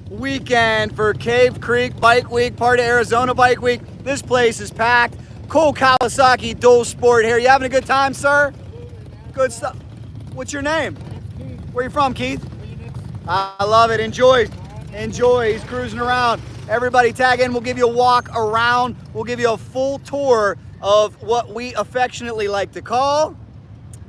weekend for Cave Creek Bike Week, part of Arizona Bike Week. This place is packed. Cool Kawasaki dual sport here. You having a good time, sir? Good stuff. What's your name? Where you from, Keith? I love it. Enjoy. Enjoy. He's cruising around. Everybody tag in. We'll give you a walk around. We'll give you a full tour of what we affectionately like to call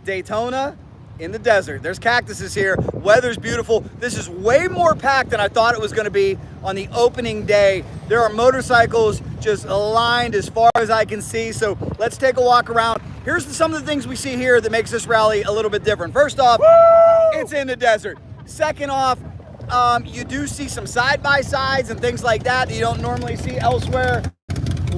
Daytona in the desert. There's cactuses here. Weather's beautiful. This is way more packed than I thought it was going to be on the opening day. There are motorcycles just aligned as far as I can see. So let's take a walk around. Here's some of the things we see here that makes this rally a little bit different. First off, it's in the desert. Second off, you do see some side-by-sides and things like that you don't normally see elsewhere.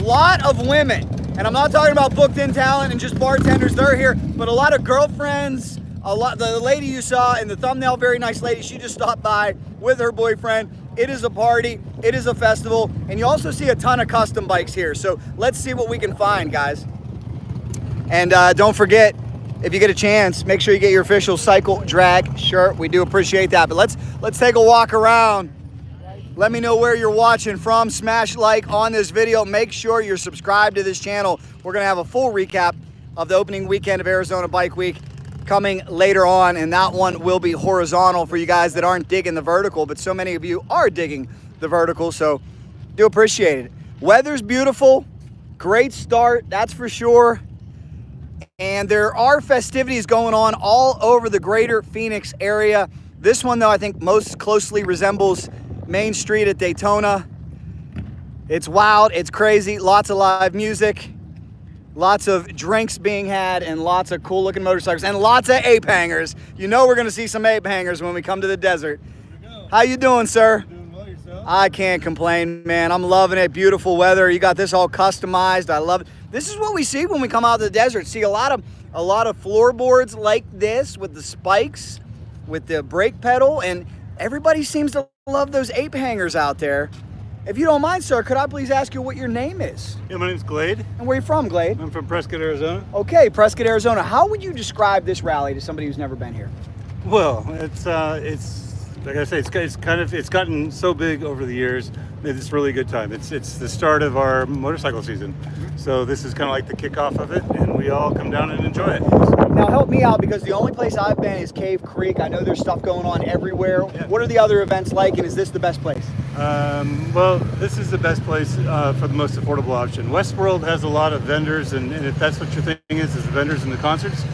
Lot of women, and I'm not talking about booked-in talent and just bartenders. They're here, but a lot of girlfriends. The lady you saw in the thumbnail, very nice lady, she just stopped by with her boyfriend. It is a party, it is a festival, and you also see a ton of custom bikes here. So let's see what we can find, guys. And don't forget, if you get a chance, make sure you get your official Cycle Drag shirt. We do appreciate that. But let's take a walk around. Let me know where you're watching from. Smash like on this video. Make sure you're subscribed to this channel. We're gonna have a full recap of the opening weekend of Arizona Bike Week coming later on, and that one will be horizontal for you guys that aren't digging the vertical, but so many of you are digging the vertical, so do appreciate it. Weather's beautiful, great start, that's for sure. And there are festivities going on all over the greater Phoenix area. This one, though, I think most closely resembles Main Street at Daytona. It's wild, it's crazy, lots of live music. Lots of drinks being had and lots of cool looking motorcycles and lots of ape hangers. You know we're gonna see some ape hangers when we come to the desert. How you doing, sir? Doing well, yourself? I can't complain, man. I'm loving it. Beautiful weather. You got this all customized. I love it. This is what we see when we come out to the desert. See a lot of floorboards like this with the spikes, with the brake pedal, and everybody seems to love those ape hangers out there. If you don't mind, sir, could I please ask you what your name is? Yeah, my name's Glade. And where are you from, Glade? I'm from Prescott, Arizona. Okay, Prescott, Arizona. How would you describe this rally to somebody who's never been here? Well, it's like I say, it's gotten so big over the years. It's really a good time. It's the start of our motorcycle season, so this is kind of like the kickoff of it, and we all come down and enjoy it. Now help me out, because the only place I've been is Cave Creek. I know there's stuff going on everywhere. Yeah. What are the other events like, and is this the best place? Well, this is the best place for the most affordable option. Westworld has a lot of vendors, and if that's what your thing is the vendors and the concerts,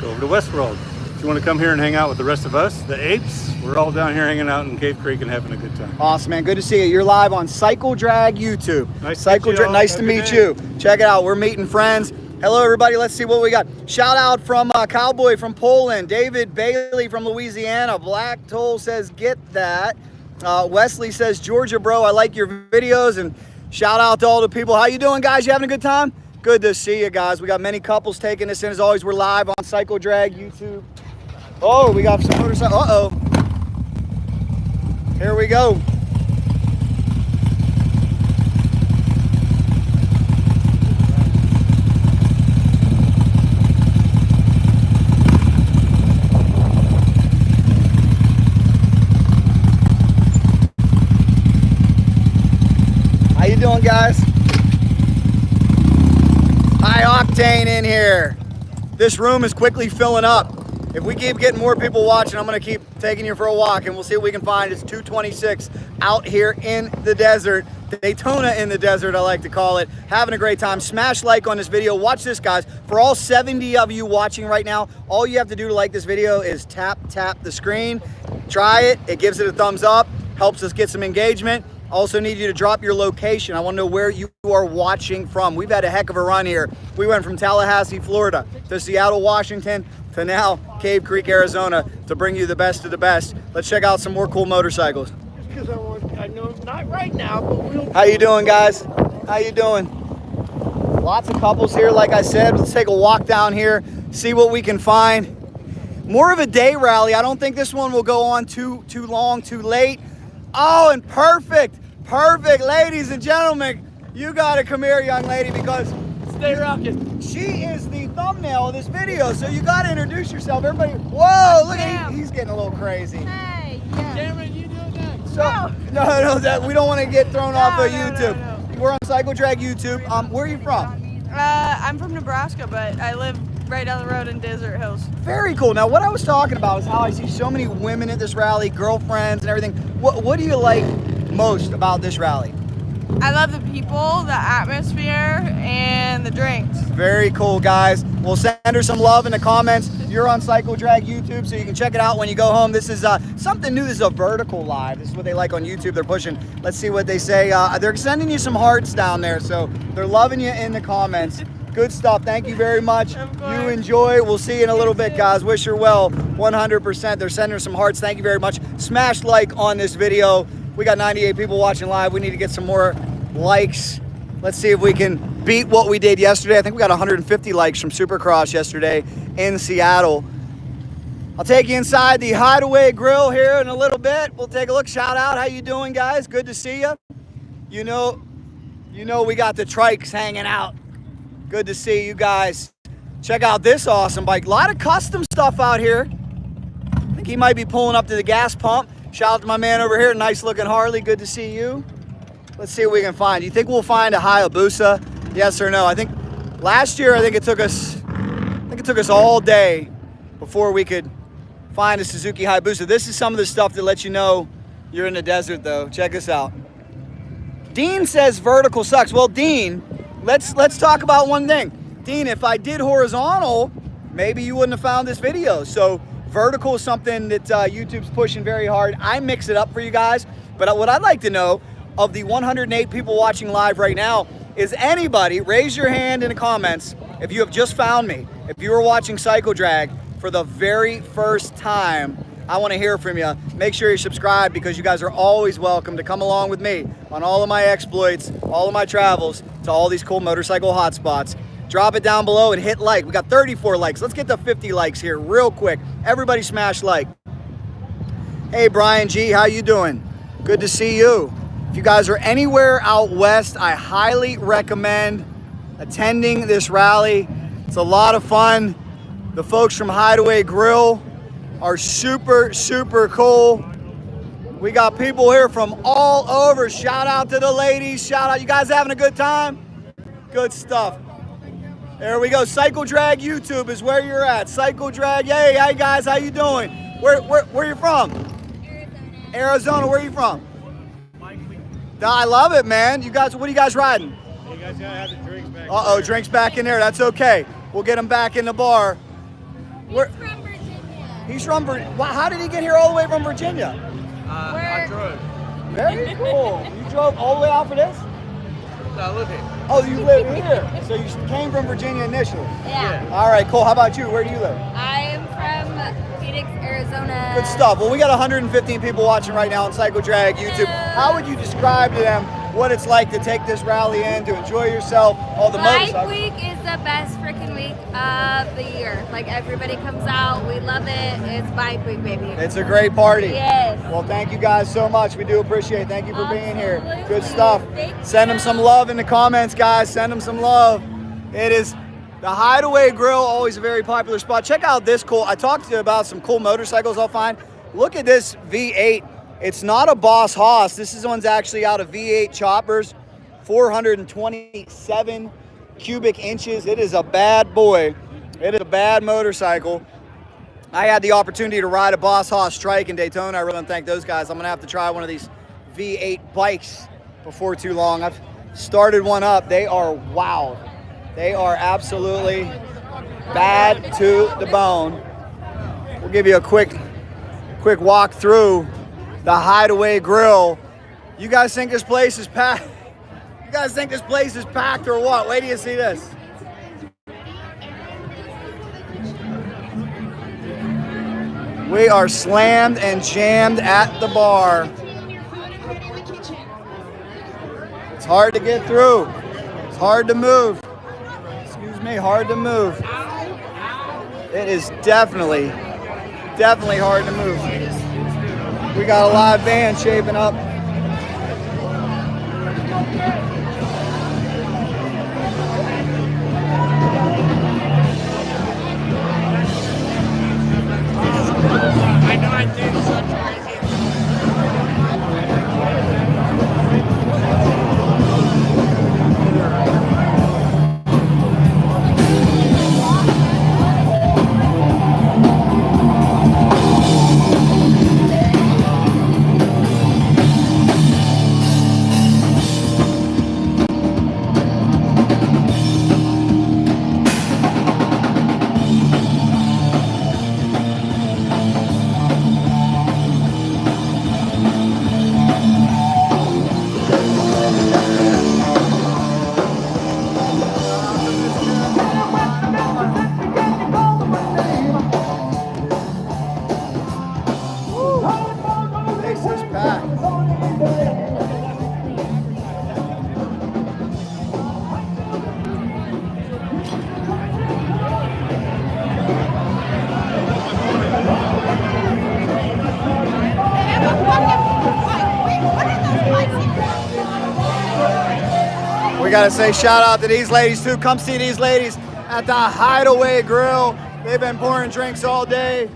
go over to Westworld. If you want to come here and hang out with the rest of us, the apes, we're all down here hanging out in Cave Creek and having a good time. Awesome, man. Good to see you. You're live on Cycle Drag YouTube. Nice to meet you. Check it out. We're meeting friends. Hello, everybody. Let's see what we got. Shout out from Cowboy from Poland. David Bailey from Louisiana. Black Toll says, get that. Wesley says, Georgia, bro, I like your videos. And shout out to all the people. How you doing, guys? You having a good time? Good to see you guys. We got many couples taking us in. As always, we're live on Cycle Drag YouTube. Oh, we got some motorcycle. Uh-oh. Here we go. How you doing, guys? High octane in here. This room is quickly filling up. If we keep getting more people watching, I'm gonna keep taking you for a walk and we'll see what we can find. It's 226 out here in the desert. Daytona in the desert, I like to call it. Having a great time. Smash like on this video. Watch this, guys. For all 70 of you watching right now, all you have to do to like this video is tap the screen. Try it. It gives it a thumbs up. Helps us get some engagement. Also need you to drop your location. I want to know where you are watching from. We've had a heck of a run here. We went from Tallahassee, Florida to Seattle, Washington to now Cave Creek, Arizona to bring you the best of the best. Let's check out some more cool motorcycles. Just because I know not right now, but we'll. How you doing, guys? How you doing? Lots of couples here, like I said. Let's take a walk down here, see what we can find. More of a day rally. I don't think this one will go on too long, too late. Oh, and perfect, ladies and gentlemen. You gotta come here, young lady, because Stay rocking. she is the thumbnail of this video, so you gotta introduce yourself. Everybody, whoa, look at him. He's getting a little crazy. Hey, yeah. Cameron, you doing next? No, that we don't want to get thrown off of YouTube. No. We're on Cycle Drag YouTube. Where are you from? I'm from Nebraska, but I live right down the road in Desert Hills. Very cool. Now, what I was talking about is how I see so many women at this rally, girlfriends and everything. What do you like most about this rally? I love the people, the atmosphere, and the drinks. Very cool, guys. We'll send her some love in the comments. You're on Cycle Drag YouTube, so you can check it out when you go home. This is something new. This is a vertical live. This is what they like on YouTube. They're pushing. Let's see what they say. They're sending you some hearts down there, so they're loving you in the comments. Good stuff. Thank you very much. You enjoy. We'll see you in a little bit, guys. Wish her well. 100%. They're sending her some hearts. Thank you very much. Smash like on this video. We got 98 people watching live. We need to get some more likes. Let's see if we can beat what we did yesterday. I think we got 150 likes from Supercross yesterday in Seattle. I'll take you inside the Hideaway Grill here in a little bit. We'll take a look. Shout out. How you doing, guys? Good to see you. You know we got the trikes hanging out. Good to see you guys. Check out this awesome bike. A lot of custom stuff out here. I think he might be pulling up to the gas pump. Shout out to my man over here. Nice looking Harley. Good to see you. Let's see what we can find. Do you think we'll find a Hayabusa? Yes or no? I think last year, it took us all day before we could find a Suzuki Hayabusa. This is some of the stuff that lets you know you're in the desert, though. Check this out. Dean says vertical sucks. Well, Dean, let's talk about one thing. Dean, if I did horizontal, maybe you wouldn't have found this video. So vertical is something that YouTube's pushing very hard. I mix it up for you guys. But what I'd like to know, of the 108 people watching live right now, is anybody, raise your hand in the comments if you have just found me. If you are watching Cycle Drag for the very first time, I want to hear from you. Make sure you subscribe, because you guys are always welcome to come along with me on all of my exploits, all of my travels to all these cool motorcycle hotspots. Drop it down below and hit like. We got 34 likes. Let's get to 50 likes here real quick. Everybody smash like. Hey, Brian G, how you doing? Good to see you. If you guys are anywhere out west, I highly recommend attending this rally. It's a lot of fun. The folks from Hideaway Grill are super, super cool. We got people here from all over. Shout out to the ladies. Shout out. You guys having a good time? Good stuff. There we go. Cycle Drag YouTube is where you're at. Cycle Drag. Hey, hey guys, how you doing? Where you from? Arizona. Where are you from? I love it, man. You guys, what are you guys riding? You guys gotta have the drinks back. Uh-oh, drinks back in there. That's okay. We'll get them back in the bar. He's from Virginia. He's from Virginia. Wow, how did he get here all the way from Virginia? I drove. Very cool. You drove all the way out for this? No, I live here. Oh, you live here. So you came from Virginia initially? Yeah. All right, cool. How about you? Where do you live? I am from Phoenix, Arizona. Good stuff. Well, we got 115 people watching right now on Cycle Drag YouTube. How would you describe to them what it's like to take this rally in, to enjoy yourself, all the Bike motorcycles? week is the best freaking week of the year. Like, everybody comes out. We love it. It's bike week, baby. It's a great party. Yes. Well, thank you guys so much. We do appreciate it. Thank you for being here. Absolutely. Good stuff. Thank Send them you. some love in the comments, guys. Send them some love. It is the Hideaway Grill, always a very popular spot. Check out this cool. I talked to you about some cool motorcycles I'll find. Look at this V8. It's not a Boss Haas. This is one's actually out of V8 choppers. 427 cubic inches. It is a bad boy. It is a bad motorcycle. I had the opportunity to ride a Boss Haas Strike in Daytona. I really want to thank those guys. I'm going to have to try one of these V8 bikes before too long. I've started one up. They are wow. They are absolutely bad to the bone. We'll give you a quick walk through the Hideaway Grill. You guys think this place is packed? You guys think this place is packed or what? Wait till you see this. We are slammed and jammed at the bar. It's hard to get through. It's hard to move. Excuse me, hard to move. It is definitely hard to move. We got a live band shaping up. I know I did such crazy. We gotta say shout out to these ladies too. Come see these ladies at the Hideaway Grill. They've been pouring drinks all day.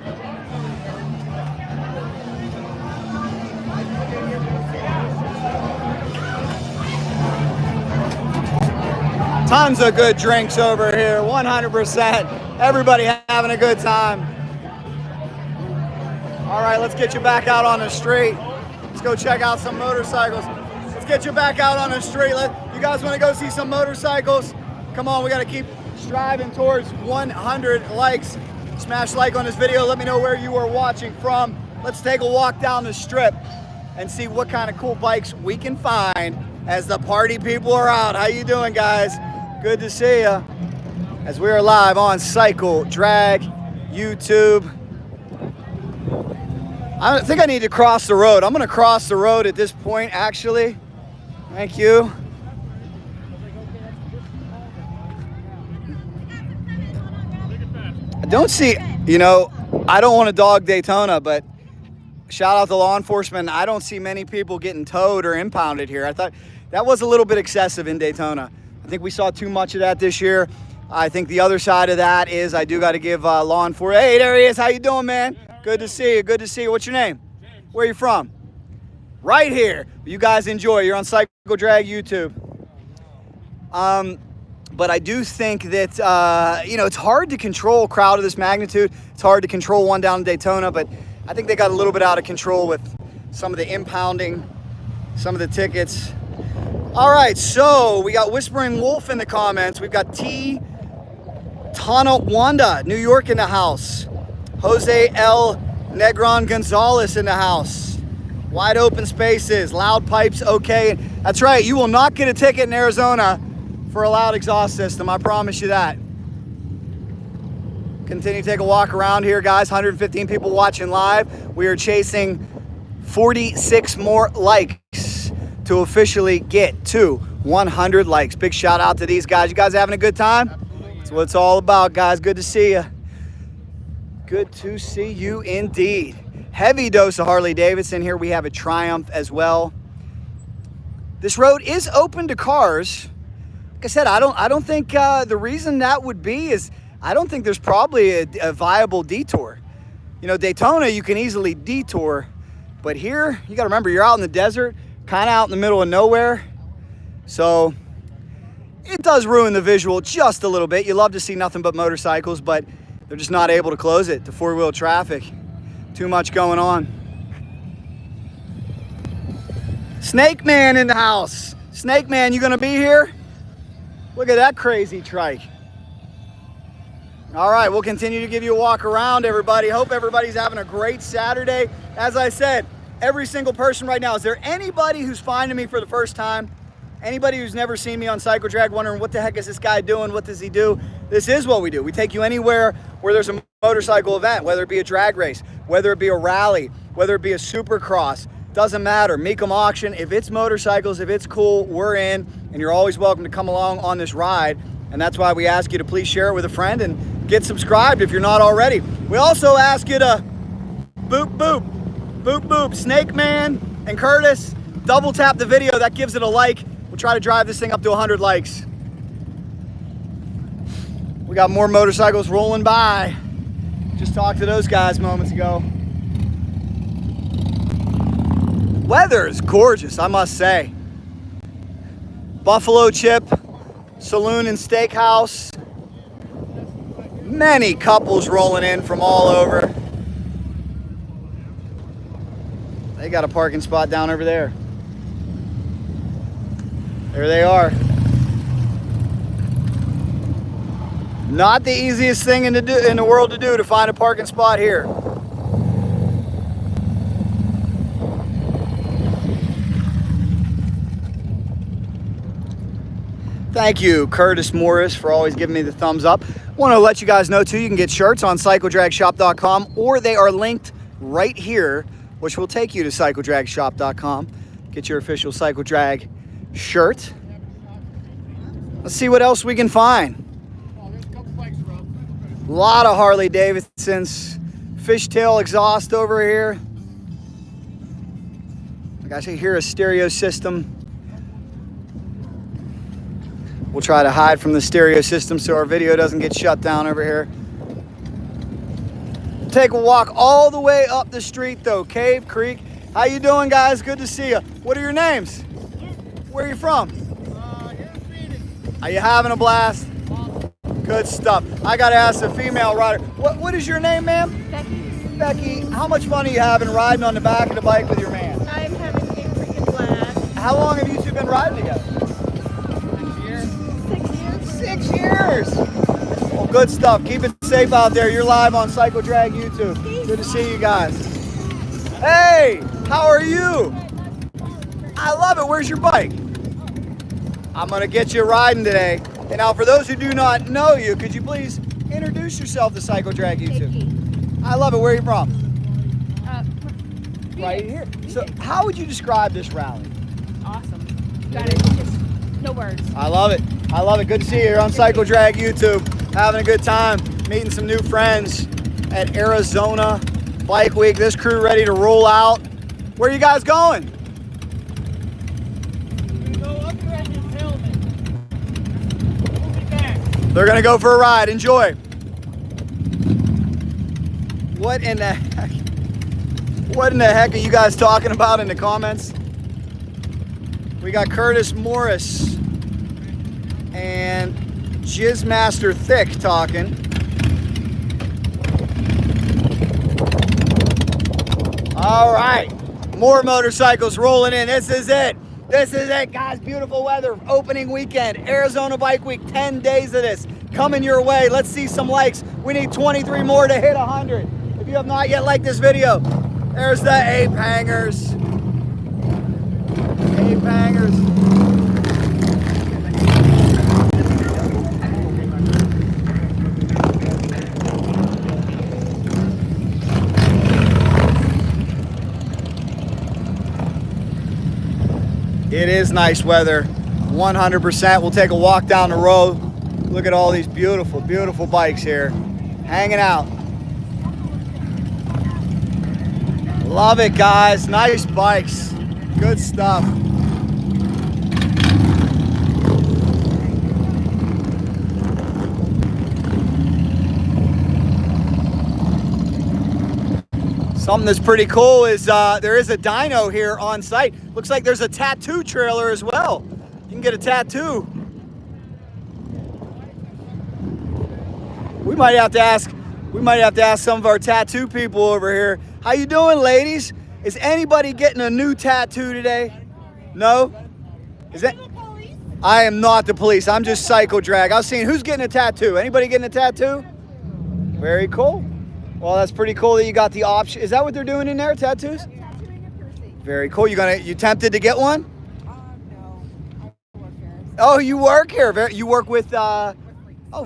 Tons of good drinks over here, 100%. Everybody having a good time. All right, let's get you back out on the street. Let's go check out some motorcycles. Let's get you back out on the street. You guys want to go see some motorcycles? Come on, we got to keep striving towards 100 likes. Smash like on this video. Let me know where you are watching from. Let's take a walk down the strip and see what kind of cool bikes we can find as the party people are out. How you doing, guys? Good to see ya. As we are live on Cycle Drag YouTube. I think I need to cross the road. I'm gonna cross the road at this point, actually. Thank you. I don't see, you know, I don't want to dog Daytona, but shout out to law enforcement. I don't see many people getting towed or impounded here. I thought that was a little bit excessive in Daytona. I think we saw too much of that this year. I think the other side of that is I do got to give law enforcement. Hey, there he is. How you doing, man? Good to see you. Good to see you. What's your name? Where are you from? Right here. You guys enjoy. You're on Cycle Drag YouTube. But I do think that, you know, it's hard to control a crowd of this magnitude. It's hard to control one down in Daytona, but I think they got a little bit out of control with some of the impounding, some of the tickets. All right, so we got Whispering Wolf in the comments. We've got T. Tonawanda, New York in the house. Jose L. Negron Gonzalez in the house. Wide open spaces, loud pipes, okay. That's right, you will not get a ticket in Arizona for a loud exhaust system, I promise you that. Continue to take a walk around here, guys. 115 people watching live. We are chasing 46 more likes to officially get to 100 likes. Big shout out to these guys. You guys having a good time? That's what it's all about, guys. Good to see you. Good to see you indeed. Heavy dose of Harley Davidson here. We have a Triumph as well. This road is open to cars. Like I said, I don't think the reason that would be is I don't think there's probably a viable detour. You know, Daytona, you can easily detour, but here, you got to remember, you're out in the desert, kind of out in the middle of nowhere. So it does ruin the visual just a little bit. You love to see nothing but motorcycles, but they're just not able to close it to four-wheel traffic. Too much going on. Snake Man in the house. Snake Man, you gonna be here? Look at that crazy trike. All right, we'll continue to give you a walk around, everybody. Hope everybody's having a great Saturday. As I said, every single person right now, is there anybody who's finding me for the first time? Anybody who's never seen me on Cycle Drag wondering what the heck is this guy doing? What does he do? This is what we do. We take you anywhere where there's a motorcycle event, whether it be a drag race, whether it be a rally, whether it be a supercross, doesn't matter. Mecum auction, if it's motorcycles, if it's cool, we're in, and you're always welcome to come along on this ride. And that's why we ask you to please share it with a friend and get subscribed if you're not already. We also ask you to boop, boop, boop, boop. Snake Man and Curtis, double tap the video. That gives it a like. We'll try to drive this thing up to 100 likes. We got more motorcycles rolling by. Just talked to those guys moments ago. Weather is gorgeous, I must say. Buffalo Chip Saloon and Steakhouse. Many couples rolling in from all over. They got a parking spot down over there. There they are. Not the easiest thing in the world to do to find a parking spot here. Thank you, Curtis Morris, for always giving me the thumbs up. Want to let you guys know too, you can get shirts on cycledragshop.com, or they are linked right here, which will take you to cycledragshop.com. Get your official Cycle Drag shirt. Let's see what else we can find. A lot of Harley Davidsons. Fishtail exhaust over here. Like I say, hear a stereo system. We'll try to hide from the stereo system so our video doesn't get shut down over here. Take a walk all the way up the street though, Cave Creek. How you doing, guys? Good to see you. What are your names? Where are you from? Are you having a blast? Good stuff. I gotta ask the female rider. What is your name, ma'am? Becky, Becky. How much fun are you having riding on the back of the bike with your man? I'm having a freaking blast. How long have you two been riding together? 6 years. Well, good stuff. Keep it safe out there. You're live on Cycle Drag YouTube. Good to see you guys. Hey, how are you? I love it. Where's your bike? I'm gonna get you riding today. And now, for those who do not know you, could you please introduce yourself to Cycle Drag YouTube? Vicky. I love it. Where are you from? Right Phoenix. here. So, how would you describe this rally? Awesome. Got it. Just no words. I love it. I love it. Good to see you here on Cycle Drag YouTube. Having a good time, meeting some new friends at Arizona Bike Week. This crew ready to roll out. Where are you guys going? They're gonna go for a ride. Enjoy. What in the heck? What in the heck are you guys talking about in the comments? We got Curtis Morris and Jizzmaster Thick talking. All right, more motorcycles rolling in. This is it. This is it, guys. Beautiful weather, opening weekend, Arizona Bike Week, 10 days of this coming your way. Let's see some likes. We need 23 more to hit 100. If you have not yet liked this video, there's the ape hangers. Ape hangers. It is nice weather, 100%. We'll take a walk down the road. Look at all these beautiful, beautiful bikes here, hanging out. Love it, guys. Nice bikes. Good stuff. Something that's pretty cool is there is a dyno here on site. Looks like there's a tattoo trailer as well. You can get a tattoo. We might have to ask some of our tattoo people over here. How you doing, ladies? Is anybody getting a new tattoo today? No? Is that? I am not the police. I'm just Cycle Drag. I was seeing who's getting a tattoo. Anybody getting a tattoo? Very cool. Well, that's pretty cool that you got the option. Is that what they're doing in there, tattoos? Very cool. You tempted to get one? No. Oh, you work here. You work with, oh,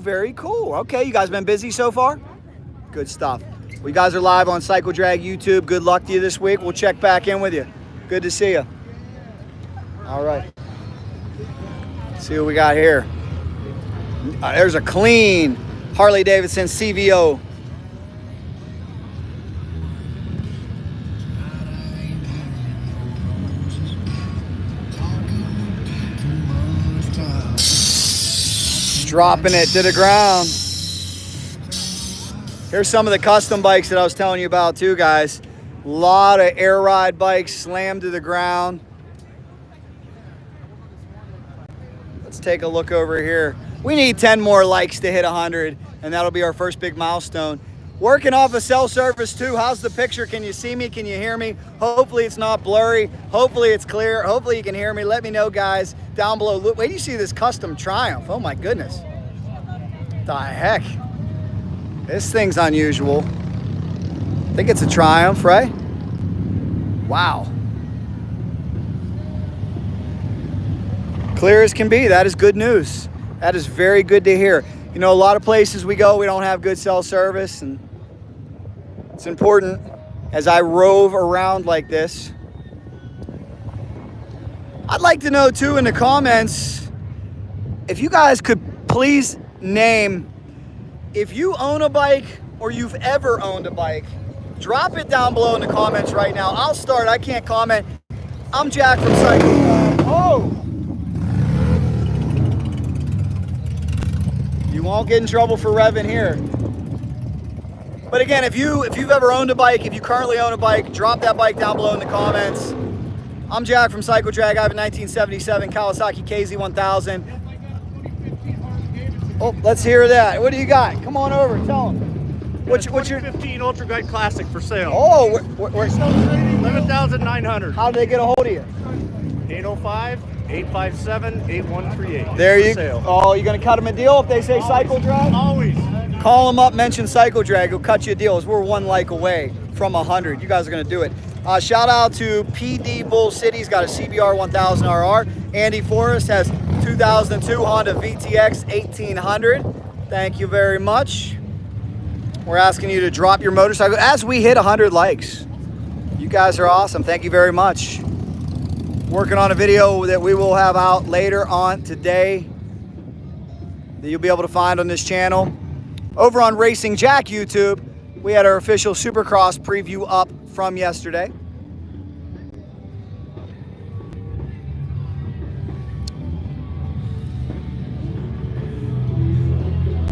very cool. Okay, you guys been busy so far? Good stuff. Well, you guys are live on Cycle Drag YouTube. Good luck to you this week. We'll check back in with you. Good to see you. All right. Let's see what we got here. There's a clean Harley Davidson CVO. Dropping it to the ground. Here's some of the custom bikes that I was telling you about too, guys. A lot of air ride bikes slammed to the ground. Let's take a look over here. We need 10 more likes to hit 100, and that'll be our first big milestone. Working off a cell service too. How's the picture? Can you see me? Can you hear me? Hopefully it's not blurry. Hopefully it's clear. Hopefully you can hear me. Let me know, guys, down below. Look, wait till you see this custom Triumph. Oh my goodness. The heck? This thing's unusual. I think it's a Triumph, right? Wow. Clear as can be. That is good news. That is very good to hear. You know, a lot of places we go, we don't have good cell service, and it's important as I rove around like this. I'd like to know too in the comments, if you guys could please name, if you own a bike or you've ever owned a bike, drop it down below in the comments right now. I'll start. I can't comment. I'm Jack from Cycle. Oh! You won't get in trouble for revving here. But again, if you've ever owned a bike, if you currently own a bike, drop that bike down below in the comments. I'm Jack from Cycle Drag. I have a 1977 Kawasaki KZ1000. Oh, let's hear that. What do you got? Come on over. Tell them. What's your 2015 Ultra Guide Classic for sale? Oh, 11,900. how did they get a hold of you? 805-857-8138. There For you sale. Oh, you gonna cut them a deal if they say Cycle Drag? Always. Call them up, mention Cycle Drag. He'll cut you a deal. We're 1 like away from 100. You guys are gonna do it. Shout out to PD Bull City. He's got a CBR 1000 RR. Andy Forrest has 2002 Honda VTX 1800. Thank you very much. We're asking you to drop your motorcycle as we hit 100 likes. You guys are awesome. Thank you very much. Working on a video that we will have out later on today that you'll be able to find on this channel. Over on Racing Jack YouTube, we had our official Supercross preview up from yesterday.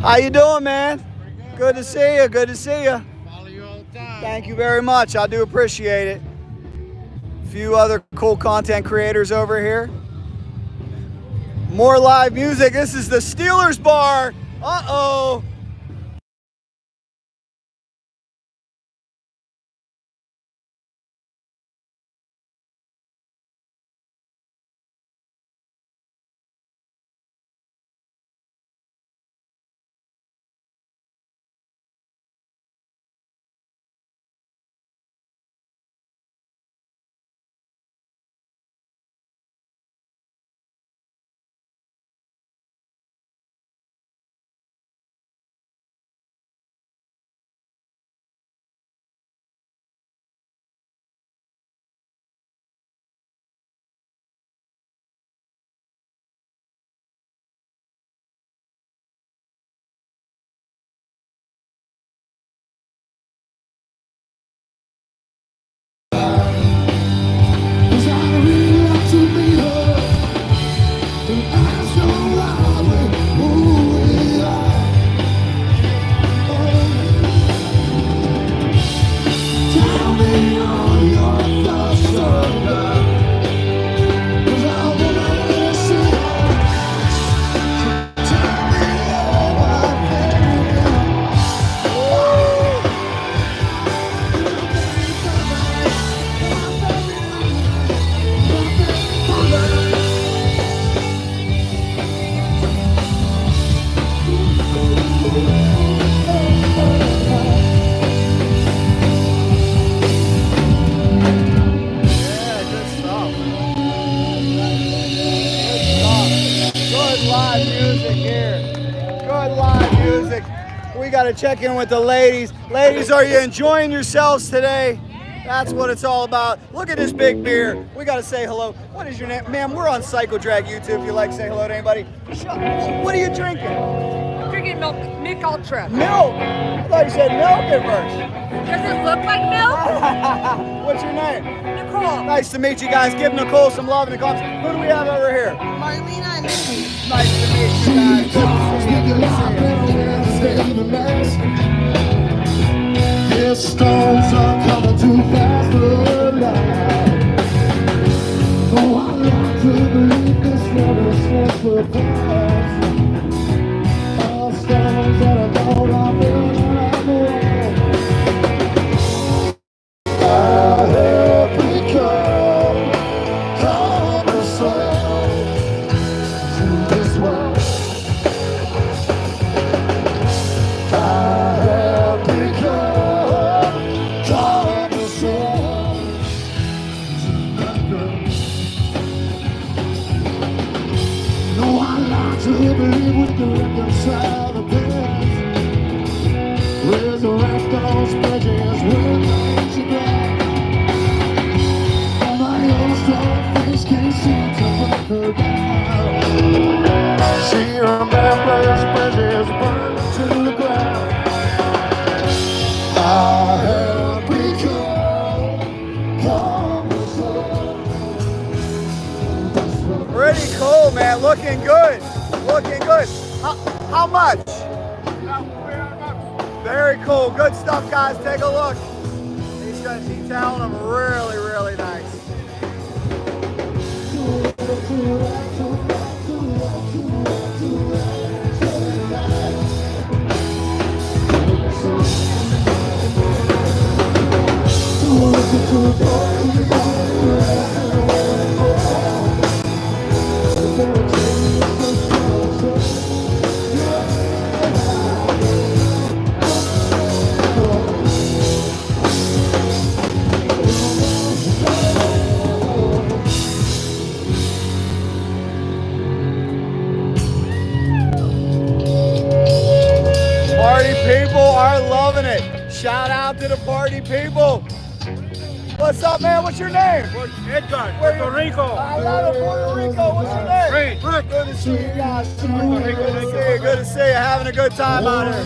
How you doing, man? Good to see you. Good to see you. Follow you all the time. Thank you very much. I do appreciate it. A few other cool content creators over here. More live music. This is the Steelers Bar. Uh-oh. We got to check in with the ladies. Ladies, are you enjoying yourselves today? That's what it's all about. Look at this big beer. We got to say hello. What is your name? Ma'am, we're on Cycle Drag YouTube. If you like, say hello to anybody. What are you drinking? Drinking milk ultra. Milk. I thought you said milk at first. Does it look like milk? What's your name? Nicole. Nice to meet you guys. Give Nicole some love in the comments. Who do we have over here? Marlena and Nikki. Nice to meet you guys. Good to see you. Good to see you. Yes, storms are coming too fast for life. Oh, I like to believe this love is just for past. All storms that are gone, I've been around the world. I have become myself to this world. I have become myself to nothing. No, I like to believe we can reconcile the past. Resurrect those bridges with nature back. And my old strong face can't seem to break her down. She remembers bridges burned to the ground. I have become myself. Pretty cool, man. Looking good. Looking good. How much? Very cool. Good stuff, guys. Take a look. He's got detailing them really, really nice. Party people are loving it. Shout out to the party people. What's up, man? What's your name? Edgar, Puerto Rico. I love it, Puerto Rico. What's your name? Rick. Good to see you guys. Good to see you. Good to see you. Having a good time out here.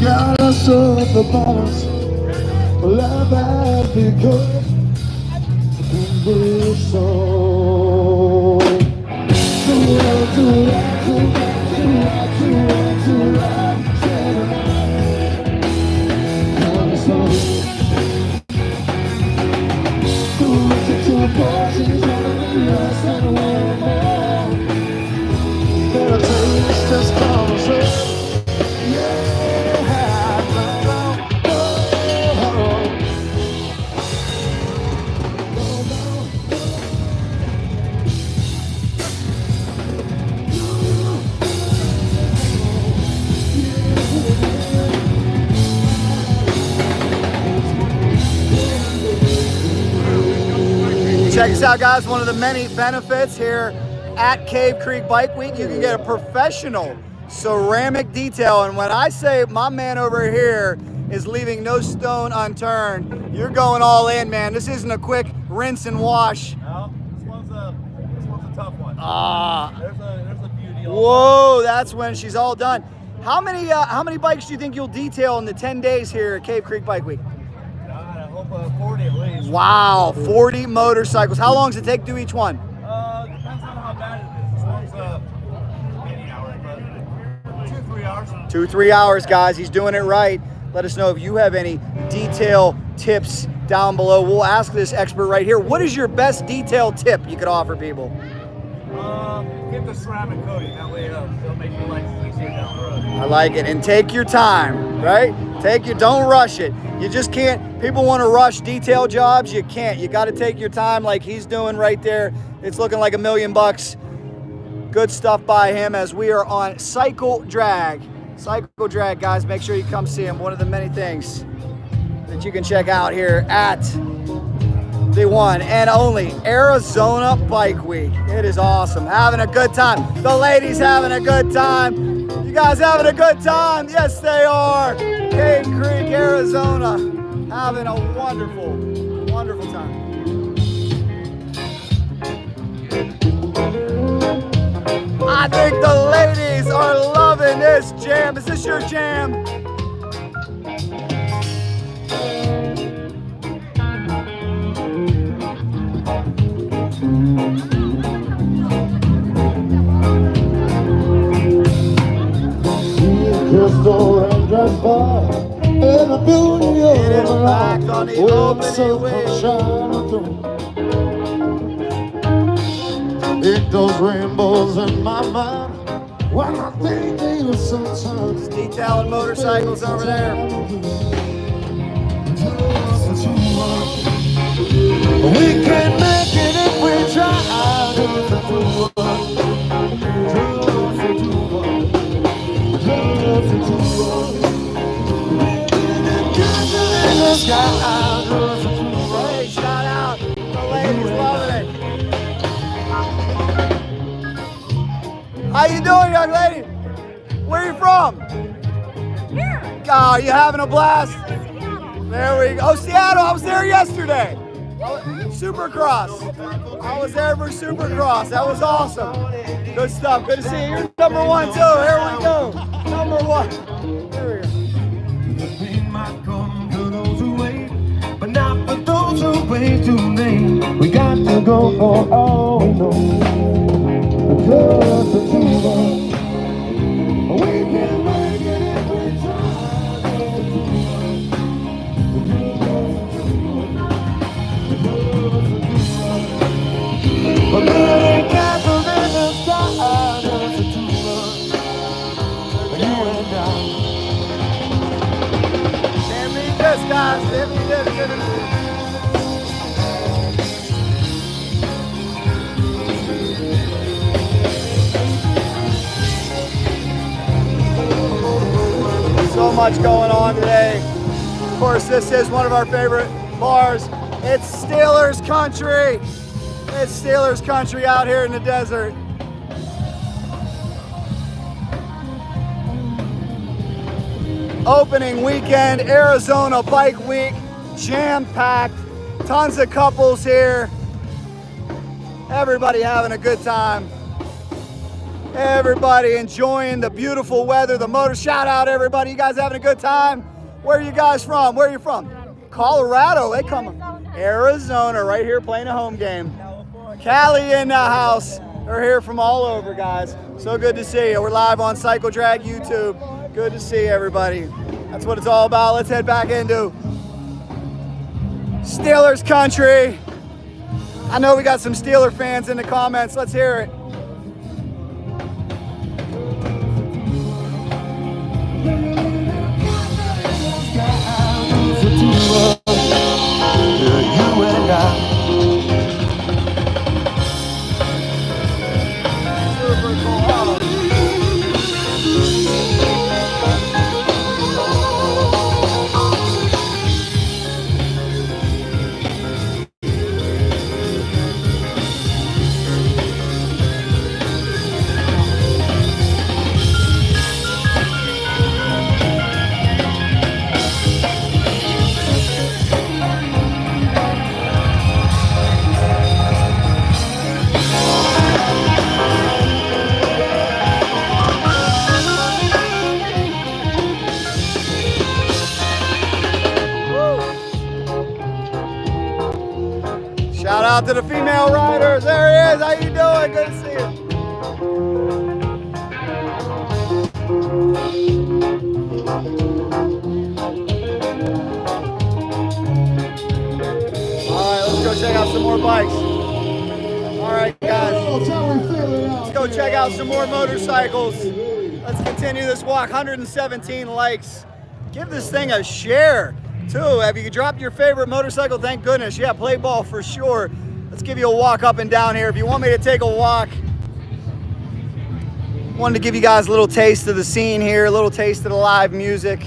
Got us at the bottoms. Love has begun. And we're so. Check us out, guys. One of the many benefits here at Cave Creek Bike Week, you can get a professional ceramic detail. And when I say my man over here is leaving no stone unturned, you're going all in, man. This isn't a quick rinse and wash. No, this one's a tough one. There's a beauty. Whoa, that's when she's all done. How many bikes do you think you'll detail in the 10 days here at Cave Creek Bike Week? I hope 40 at least. Wow, 40 motorcycles. How long does it take to do each one? Depends on how bad it is. This one's 80 hours, but 2-3 hours. 2-3 hours, guys. He's doing it right. Let us know if you have any detail tips down below. We'll ask this expert right here. What is your best detail tip you could offer people? Get the ceramic coating. That way it'll make your life easier down the road. I like it. And take your time, right? Don't rush it. You just can't. People want to rush detail jobs. You can't. You got to take your time like he's doing right there. It's looking like $1 million. Good stuff by him as we are on Cycle Drag. Cycle Drag, guys. Make sure you come see him. One of the many things that you can check out here at the one and only Arizona Bike Week. It is awesome. Having a good time. The ladies having a good time. You guys having a good time? Yes, they are. Cave Creek, Arizona. Having a wonderful, wonderful time. I think the ladies are loving this jam. Is this your jam? Crystal raindrops fall in the beauty of It is the packed on the opening week. It those rainbows in my mind when I think of you sometimes. Detailing motorcycles over there. We can make it if we try. Hey, shout out. The ladies loving it. How you doing, young lady? Where are you from? Here. Oh, you having a blast? Seattle. There we go. Oh, Seattle. I was there yesterday. Supercross. I was there for Supercross. That was awesome. Good stuff. Good to see you. You're number one, too. Here we go. Number one. Here we go. Pain might come to those who wait, but not for those who wait too late. We don't know all we know. Just the two of us. We can make it if we try. But there ain't castles in the sky. Just the two of us. You and I. Can't beat this, guys. Can't beat this. Can't beat this. So much going on today. Of course, this is one of our favorite bars. It's Steelers country. It's Steelers country out here in the desert. Opening weekend, Arizona Bike Week, jam-packed, tons of couples here. Everybody having a good time. Everybody enjoying the beautiful weather, the motor. Shout out everybody, you guys having a good time? Where are you guys from? Where are you from? Colorado, they come. Arizona, right here playing a home game. Cali in the house. They're here from all over, guys. So good to see you. We're live on Cycle Drag YouTube. Good to see everybody. That's what it's all about. Let's head back into Steelers country. I know we got some Steeler fans in the comments. Let's hear it. You and I. Shout out to the female riders. There he is. How you doing? Good to see you. All right, let's go check out some more bikes. All right, guys. Let's go check out some more motorcycles. Let's continue this walk. 117 likes. Give this thing a share. Too. Have you dropped your favorite motorcycle? Thank goodness. Yeah, play ball for sure. Let's give you a walk up and down here. If you want me to take a walk, wanted to give you guys a little taste of the scene here, a little taste of the live music.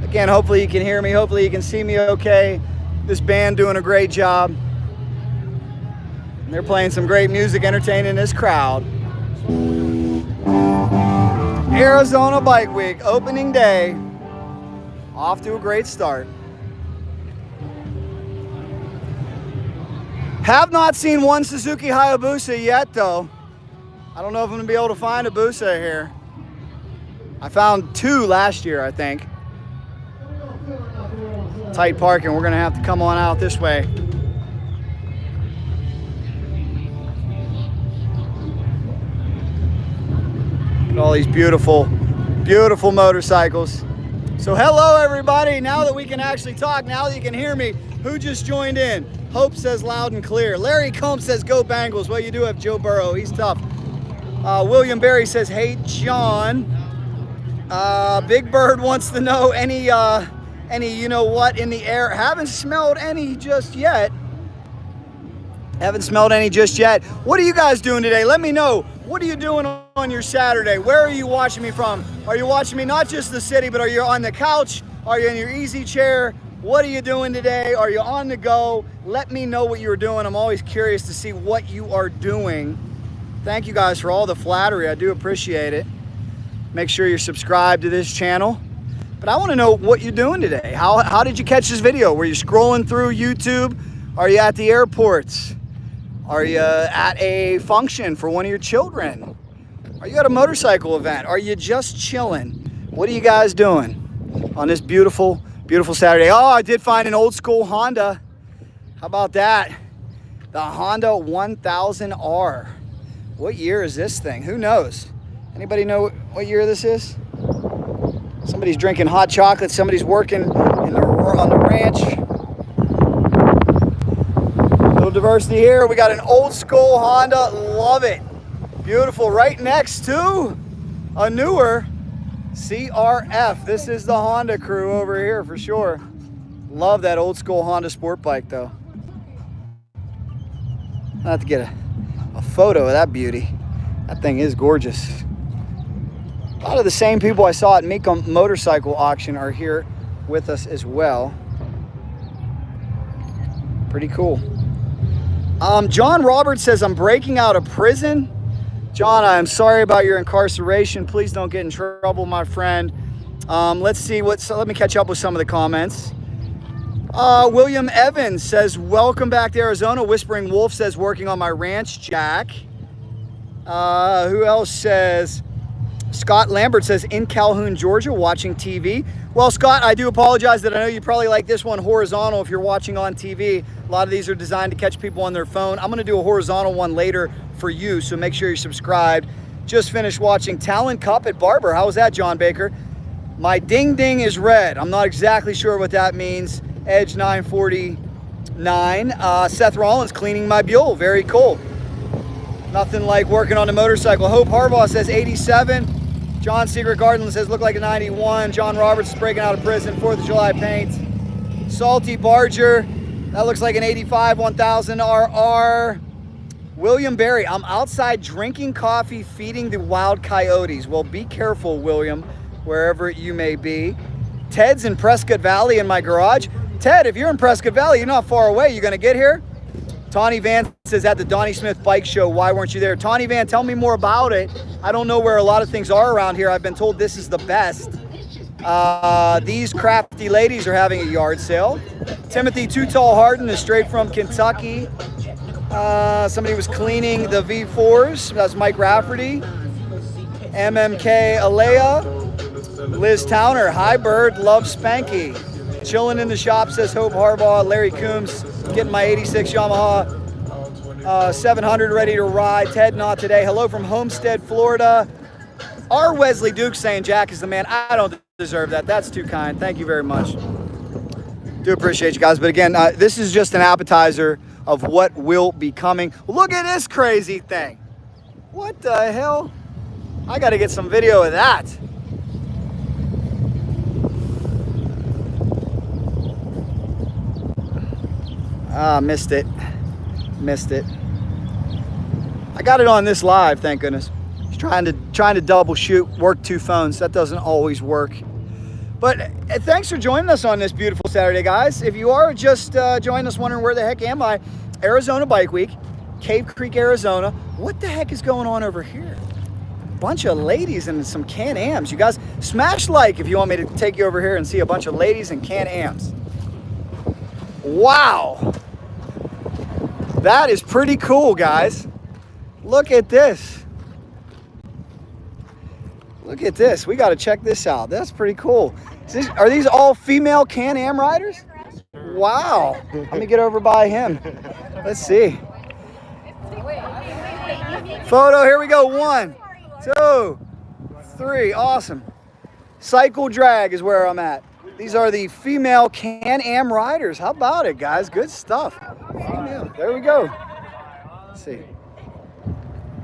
Again, hopefully you can hear me. Hopefully you can see me okay. This band doing a great job. And they're playing some great music, entertaining this crowd. Arizona Bike Week, opening day. Off to a great start. Have not seen one Suzuki Busa yet though. I don't know if I'm gonna be able to find a Busa here. I found two last year, I think. Tight parking, we're gonna have to come on out this way. Look at all these beautiful, beautiful motorcycles. So hello everybody, now that we can actually talk, now that you can hear me, who just joined in? Hope says loud and clear. Larry Combs says go Bengals. Well, you do have Joe Burrow, he's tough. William Berry says, hey John. Big Bird wants to know any you know what in the air. Haven't smelled any just yet. Haven't smelled any just yet. What are you guys doing today? Let me know. What are you doing on your Saturday? Where are you watching me from? Are you watching me not just the city, but are you on the couch? Are you in your easy chair? What are you doing today? Are you on the go? Let me know what you're doing. I'm always curious to see what you are doing. Thank you guys for all the flattery. I do appreciate it. Make sure you're subscribed to this channel. But I want to know what you're doing today. How did you catch this video? Were you scrolling through YouTube? Are you at the airports? Are you at a function for one of your children? Are you at a motorcycle event? Are you just chilling? What are you guys doing on this beautiful, beautiful Saturday? Oh, I did find an old school Honda. How about that? The Honda 1000R. What year is this thing? Who knows? Anybody know what year this is? Somebody's drinking hot chocolate. Somebody's working on the ranch. Little diversity here. We got an old school Honda. Love it. Beautiful. Right next to a newer CRF. This is the Honda crew over here for sure. Love that old school Honda sport bike though. I'll have to get a photo of that beauty. That thing is gorgeous. A lot of the same people I saw at Mika Motorcycle Auction are here with us as well. Pretty cool. John Roberts says, I'm breaking out of prison. John, I'm sorry about your incarceration. Please don't get in trouble, my friend. Let's see let me catch up with some of the comments. William Evans says, welcome back to Arizona. Whispering Wolf says, working on my ranch, Jack. Who else says, Scott Lambert says, in Calhoun, Georgia, watching TV. Well, Scott, I do apologize that I know you probably like this one horizontal if you're watching on TV. A lot of these are designed to catch people on their phone. I'm going to do a horizontal one later for you, so make sure you're subscribed. Just finished watching Talent Cup at Barber. How was that, John Baker? My ding ding is red. I'm not exactly sure what that means. Edge 949. Seth Rollins cleaning my Buell. Very cool. Nothing like working on a motorcycle. Hope Harbaugh says 87. John Secret Garden says look like a 91. John Roberts is breaking out of prison. 4th of July paint. Salty Barger. That looks like an 85 1000 RR. William Berry. I'm outside drinking coffee, feeding the wild coyotes. Well, be careful, William, wherever you may be. Ted's in Prescott Valley in my garage. Ted, if you're in Prescott Valley, you're not far away. You gonna get here? Tawny Van says at the Donnie Smith Bike Show, why weren't you there? Tawny Van, tell me more about it. I don't know where a lot of things are around here. I've been told this is the best. These crafty ladies are having a yard sale. Timothy Too Tall Harden is straight from Kentucky. Somebody was cleaning the V4s. That's Mike Rafferty. MMK Alea. Liz Towner. Hi Bird. Love Spanky. Chilling in the shop, says Hope Harbaugh. Larry Coombs, getting my 86 Yamaha 700 ready to ride. Ted, not today. Hello from Homestead, Florida. R. Wesley Duke saying Jack is the man. I don't deserve that. That's too kind. Thank you very much. Do appreciate you guys. But again, this is just an appetizer of what will be coming. Look at this crazy thing. What the hell? I got to get some video of that. Missed it. I got it on this live, thank goodness. Just trying to double shoot, work two phones. That doesn't always work. But thanks for joining us on this beautiful Saturday, guys. If you are just joining us wondering where the heck am I, Arizona Bike Week, Cave Creek, Arizona. What the heck is going on over here? Bunch of ladies and some Can-Ams. You guys, smash like if you want me to take you over here and see a bunch of ladies and Can-Ams. Wow. That is pretty cool, guys. Look at this. Look at this. We got to check this out. That's pretty cool. Are these all female Can-Am riders? Wow. Let me get over by him. Let's see. Photo, here we go. 1, 2, 3. Awesome. Cycle Drag is where I'm at. These are the female Can-Am riders. How about it, guys? Good stuff. Female. There we go. Let's see.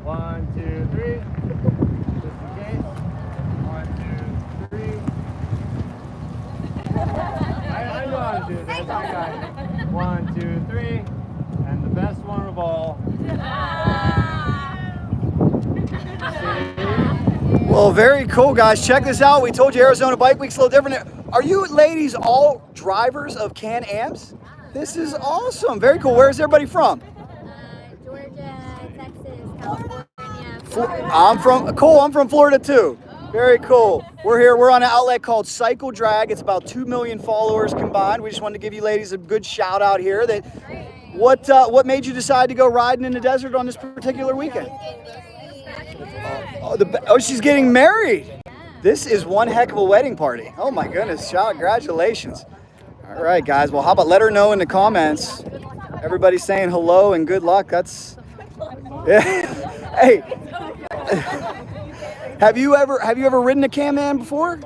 1, 2, 3. Just in case. 1, 2, 3. I know how to do this. I got it. 1, 2, 3. And the best one of all. Well, very cool, guys. Check this out. We told you Arizona Bike Week's a little different. Are you ladies all drivers of Can-Ams? This is awesome. Very cool. Where is everybody from? Georgia, Texas, California. I'm from Florida too. Very cool. We're here. We're on an outlet called Cycle Drag. It's about 2 million followers combined. We just wanted to give you ladies a good shout out here. What made you decide to go riding in the desert on this particular weekend? Oh, she's getting married. This is one heck of a wedding party. Oh my goodness, congratulations. All right, guys. Well, how about let her know in the comments Everybody's saying hello and good luck. That's yeah. Hey, have you ever ridden a Can-Am before?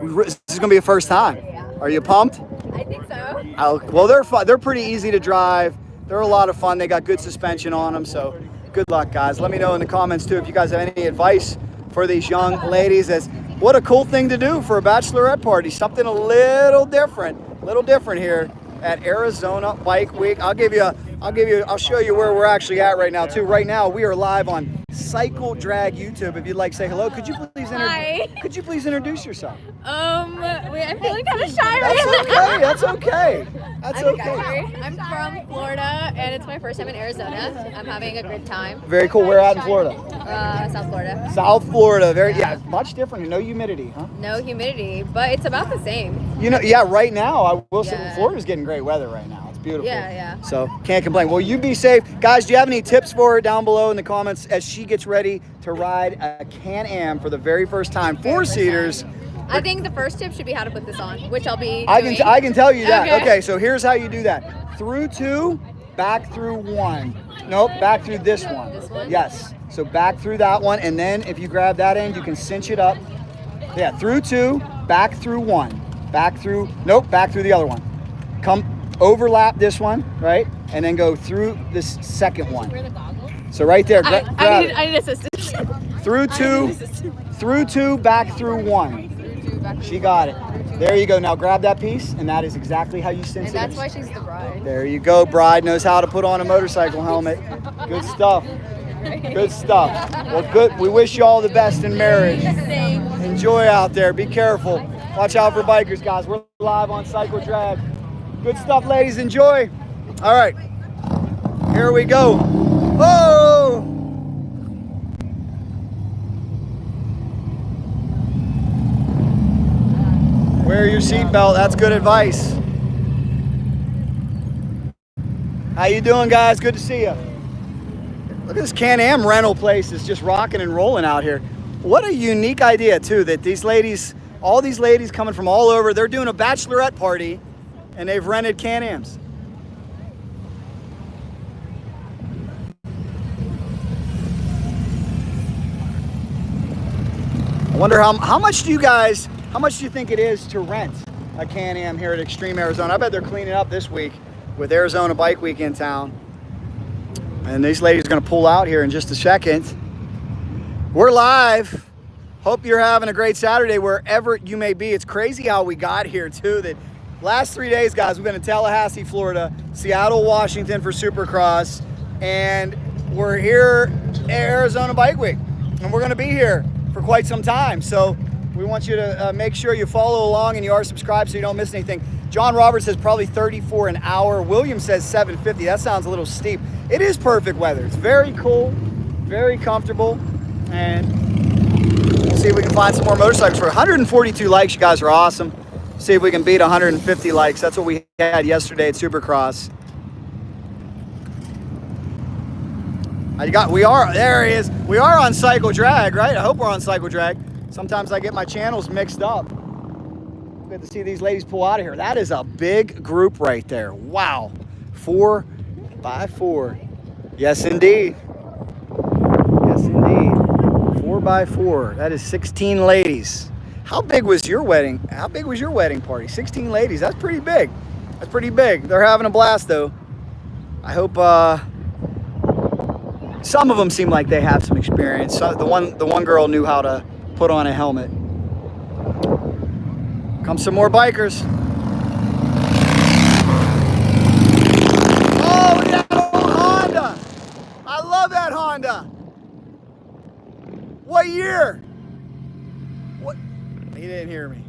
This is gonna be a first time. Are you pumped? I think so. Well, they're fun. They're pretty easy to drive. They're a lot of fun. They got good suspension on them. So good luck, guys. Let me know in the comments too if you guys have any advice for these young ladies. As what a cool thing to do for a bachelorette party. Something a little different here at Arizona Bike Week. I'll show you where we're actually at right now too. Right now we are live on Cycle Drag YouTube. If you'd like to say hello, could you please introduce yourself? I'm feeling kind of shy right now. That's okay. That's okay. I'm from Florida, and it's my first time in Arizona. I'm having a good time. Very cool. Where at in Florida? South Florida. South Florida. Very much different. No humidity, huh? No humidity, but it's about the same. Right now I will say Florida's getting great weather right now. It's beautiful. Yeah. So can't complain. Well, you be safe. Guys, do you have any tips for her down below in the comments as she gets ready to ride a Can-Am for the very first time? 4-seaters. I think the first tip should be how to put this on, which I'll be doing. I can tell you that. Okay. Okay, so here's how you do that. Through 2, back through 1. Nope, back through this one. This one? Yes. So back through that one, and then if you grab that end, you can cinch it up. Yeah, through 2, back through 1. Back through the other one. Come overlap this one, right? And then go through this second one. Wear the goggles. So right there, I need assistance. Through 2, back through 1. She got it. There you go. Now grab that piece, and that is exactly how you cinch it. And that's why she's the bride. There you go. Bride knows how to put on a motorcycle helmet. Good stuff. Good stuff. Well, good. We wish you all the best in marriage. Enjoy out there. Be careful. Watch out for bikers, guys. We're live on Cycle Drag. Good stuff, ladies. Enjoy. All right. Here we go. Oh! Wear your seatbelt. That's good advice. How you doing, guys? Good to see you. Look at this Can-Am rental place. It's just rocking and rolling out here. What a unique idea, too, that these ladies, all these ladies coming from all over, they're doing a bachelorette party, and they've rented Can-Ams. I wonder how much do you think it is to rent a Can-Am here at Extreme Arizona? I bet they're cleaning up this week with Arizona Bike Week in town. And these ladies are going to pull out here in just a second. We're live. Hope you're having a great Saturday wherever you may be. It's crazy how we got here too. That last 3 days, guys, we've been in Tallahassee, Florida, Seattle, Washington for Supercross, and we're here at Arizona Bike Week. And we're going to be here for quite some time. So we want you to make sure you follow along and you are subscribed so you don't miss anything. John Roberts says probably 34 an hour. William says 750. That sounds a little steep. It is perfect weather. It's very cool, very comfortable, and we'll see if we can find some more motorcycles. For 142 likes, you guys are awesome. See if we can beat 150 likes. That's what we had yesterday at Supercross. There he is. We are on Cycle Drag, right? I hope we're on Cycle Drag. Sometimes I get my channels mixed up. Good to see these ladies pull out of here. That is a big group right there. Wow. 4x4. Yes, indeed. Yes, indeed. 4x4. That is 16 ladies. How big was your wedding? How big was your wedding party? 16 ladies. That's pretty big. That's pretty big. They're having a blast, though. I hope some of them seem like they have some experience. So the one girl knew how to put on a helmet. Come some more bikers. Oh, look at that old Honda. I love that Honda. What year? What? He didn't hear me.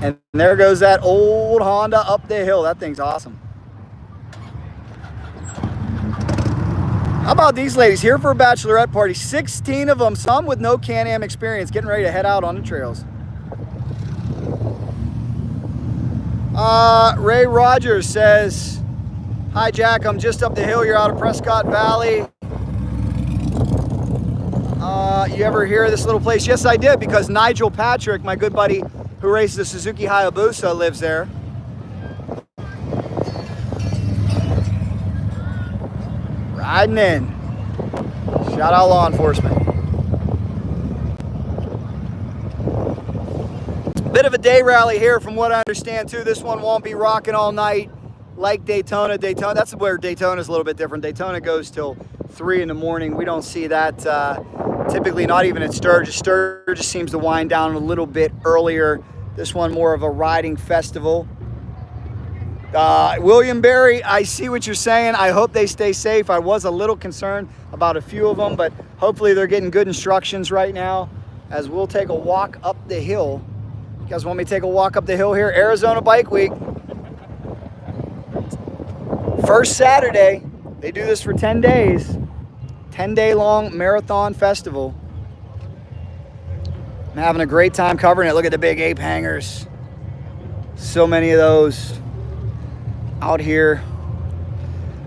And there goes that old Honda up the hill. That thing's awesome. How about these ladies here for a bachelorette party? 16 of them, some with no Can-Am experience, getting ready to head out on the trails. Ray Rogers says, hi Jack, I'm just up the hill. You're out of Prescott Valley. You ever hear of this little place? Yes, I did, because Nigel Patrick, my good buddy who races the Suzuki Busa, lives there. Riding in. Shout out law enforcement. Bit of a day rally here from what I understand too. This one won't be rocking all night like Daytona. That's where Daytona's a little bit different. Daytona goes till 3 in the morning. We don't see that typically, not even at Sturgis. Sturgis seems to wind down a little bit earlier. This one more of a riding festival. William Berry, I see what you're saying. I hope they stay safe. I was a little concerned about a few of them, but hopefully they're getting good instructions right now as we'll take a walk up the hill. You guys want me to take a walk up the hill here? Arizona Bike Week. First Saturday. They do this for 10 days. 10-day long marathon festival. I'm having a great time covering it. Look at the big ape hangers. So many of those out here.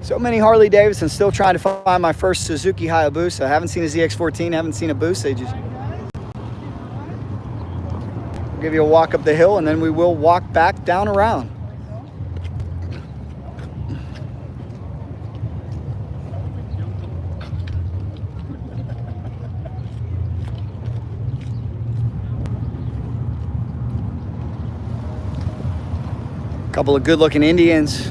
So many Harley Davidson. Still trying to find my first Suzuki Busa. I haven't seen a ZX14. Haven't seen a Busa. Just give you a walk up the hill, and then we will walk back down around. Couple of good-looking Indians.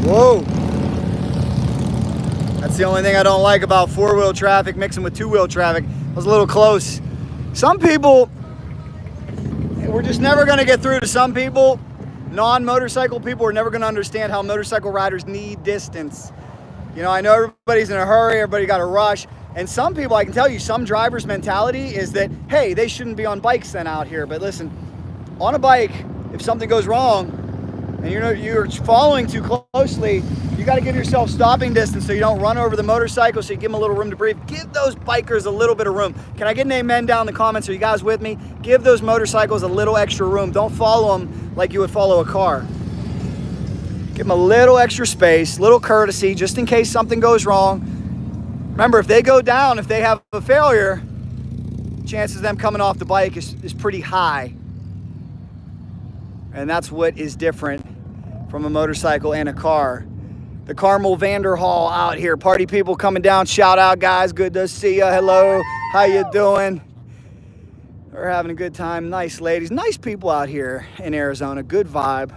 Whoa. That's the only thing I don't like about four-wheel traffic mixing with two-wheel traffic. I was a little close. Some people, we're just never going to get through to some people. Non-motorcycle people are never going to understand how motorcycle riders need distance. You know, I know everybody's in a hurry, everybody got to rush. And some people, I can tell you, some drivers' mentality is that, hey, they shouldn't be on bikes then out here. But listen, on a bike, if something goes wrong and you're following too closely, you got to give yourself stopping distance so you don't run over the motorcycle, so you give them a little room to breathe. Give those bikers a little bit of room. Can I get an amen down in the comments? Are you guys with me? Give those motorcycles a little extra room. Don't follow them like you would follow a car. Give them a little extra space, little courtesy, just in case something goes wrong. Remember, if they go down, if they have a failure, chances of them coming off the bike is pretty high. And that's what is different from a motorcycle and a car. The Carmel Vanderhall out here. Party people coming down. Shout out, guys. Good to see you. Hello. How you doing? We're having a good time. Nice ladies. Nice people out here in Arizona. Good vibe.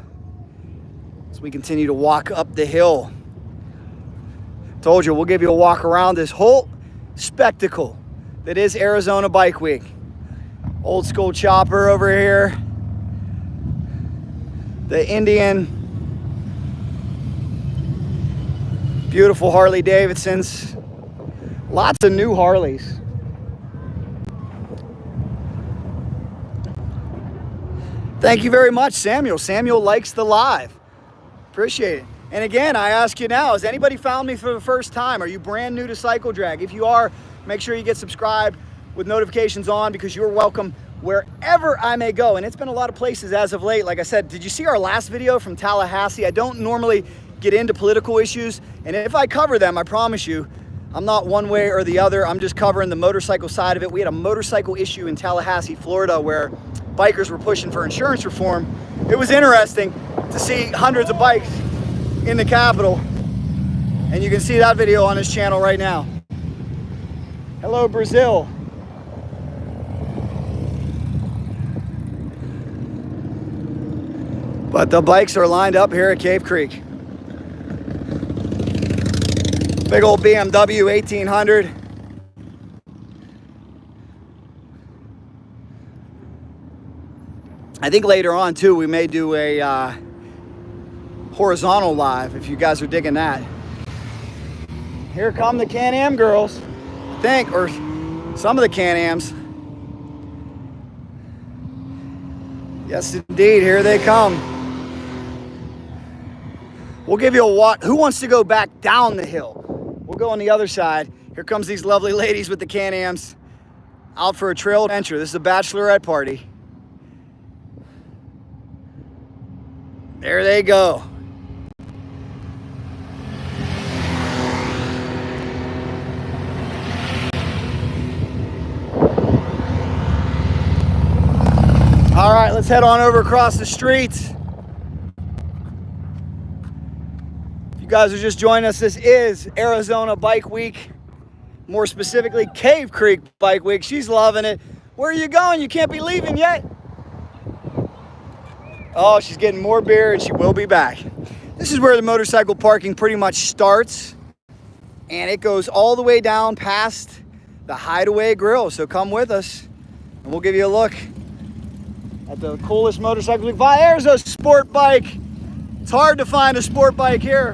As we continue to walk up the hill. Told you, we'll give you a walk around this whole spectacle that is Arizona Bike Week. Old school chopper over here. The Indian. Beautiful Harley Davidsons. Lots of new Harleys. Thank you very much, Samuel. Samuel likes the live. Appreciate it. And again, I ask you now, has anybody found me for the first time? Are you brand new to Cycle Drag? If you are, make sure you get subscribed with notifications on, because you're welcome wherever I may go. And it's been a lot of places as of late. Like I said, did you see our last video from Tallahassee? I don't normally get into political issues, and if I cover them, I promise you, I'm not one way or the other. I'm just covering the motorcycle side of it. We had a motorcycle issue in Tallahassee, Florida, where bikers were pushing for insurance reform. It was interesting to see hundreds of bikes in the Capitol, and you can see that video on his channel right now. Hello, Brazil. But the bikes are lined up here at Cave Creek. Big old BMW 1800. I think later on too, we may do a horizontal live if you guys are digging that. Here come the Can-Am girls, I think, or some of the Can-Ams. Yes, indeed, here they come. We'll give you a walk. Who wants to go back down the hill? We'll go on the other side. Here comes these lovely ladies with the Can-Ams. out for a trail adventure. This is a bachelorette party. There they go. All right, let's head on over across the street. If you guys are just joining us, this is Arizona Bike Week. More specifically, Cave Creek Bike Week. She's loving it. Where are you going? You can't be leaving yet. Oh, she's getting more beer and she will be back. This is where the motorcycle parking pretty much starts. And it goes all the way down past the Hideaway Grill. So come with us and we'll give you a look at the coolest motorcycle. There's a sport bike. It's hard to find a sport bike here.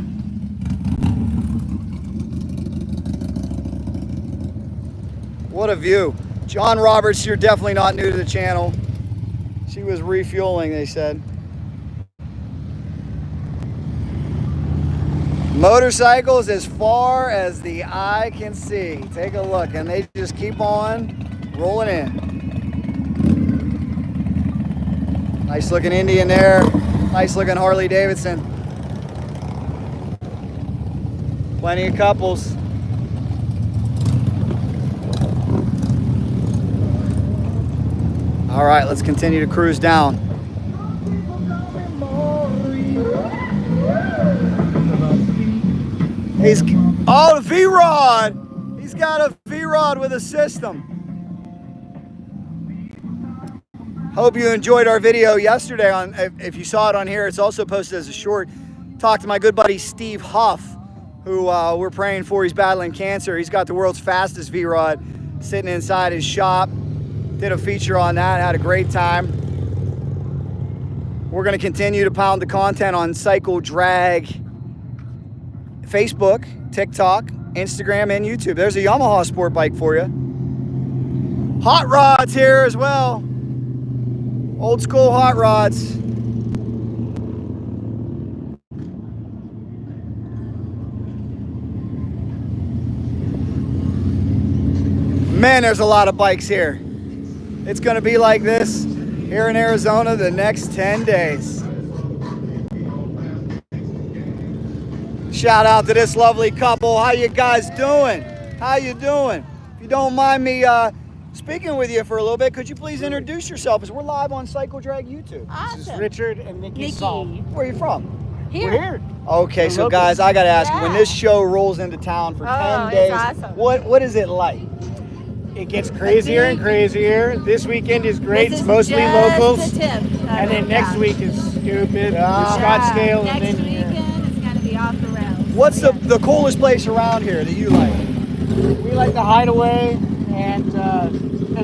What a view. John Roberts, you're definitely not new to the channel. She was refueling, they said. Motorcycles as far as the eye can see. Take a look, and they just keep on rolling in. Nice looking Indian there. Nice looking Harley Davidson. Plenty of couples. All right, let's continue to cruise down. The V-Rod. He's got a V-Rod with a system. Hope you enjoyed our video yesterday. If you saw it on here, it's also posted as a short. Talked to my good buddy Steve Huff, who we're praying for. He's battling cancer. He's got the world's fastest V-Rod sitting inside his shop. Did a feature on that, had a great time. We're gonna continue to pound the content on Cycle Drag, Facebook, TikTok, Instagram, and YouTube. There's a Yamaha sport bike for you. Hot rods here as well. Old school hot rods. Man, there's a lot of bikes here. It's gonna be like this here in Arizona the next 10 days. Shout out to this lovely couple. How you guys doing? How you doing? If you don't mind me speaking with you for a little bit, could you please introduce yourself as we're live on Cycle Drag YouTube? Awesome. This is Richard and Nikki Saul. Where are you from? Here. We're here. Okay, We're so locals. guys, I gotta ask, Yeah. when this show rolls into town for 10 it's days, awesome. what is it like? It gets crazier and crazier. This weekend is great. This It's is mostly just locals. the tip. And then next week is stupid. Yeah. Scottsdale. Next And then weekend it's gonna be off the rails. What's the coolest place around here that you like? we like the Hideaway and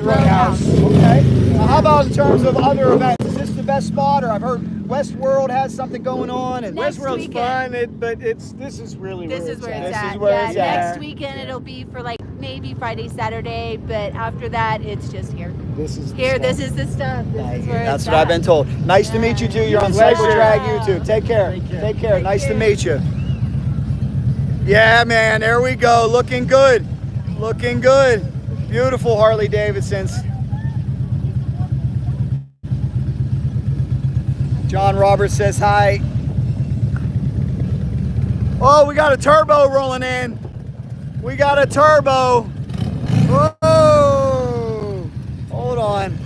Roadhouse. Okay. Now, how about in terms of other events? Is this the best spot, or I've heard Westworld has something going on? And Next Westworld's weekend. fun, but this is really This where is where at. it's This at. is where Yeah, it's at. next weekend it'll be for like maybe Friday, Saturday, but after that it's just here. This is the Here, stuff. this is the stuff. This is where That's it's what I've at. been told. Nice to meet you too. You're on Pleasure. Cycle Drag YouTube. Take care. Take care. Take care. Take Nice to care. meet you. Yeah, man. There we go. Looking good. Looking good. Beautiful Harley Davidsons. John Roberts says hi. Oh, we got a turbo rolling in. We got a turbo. Whoa. Hold on.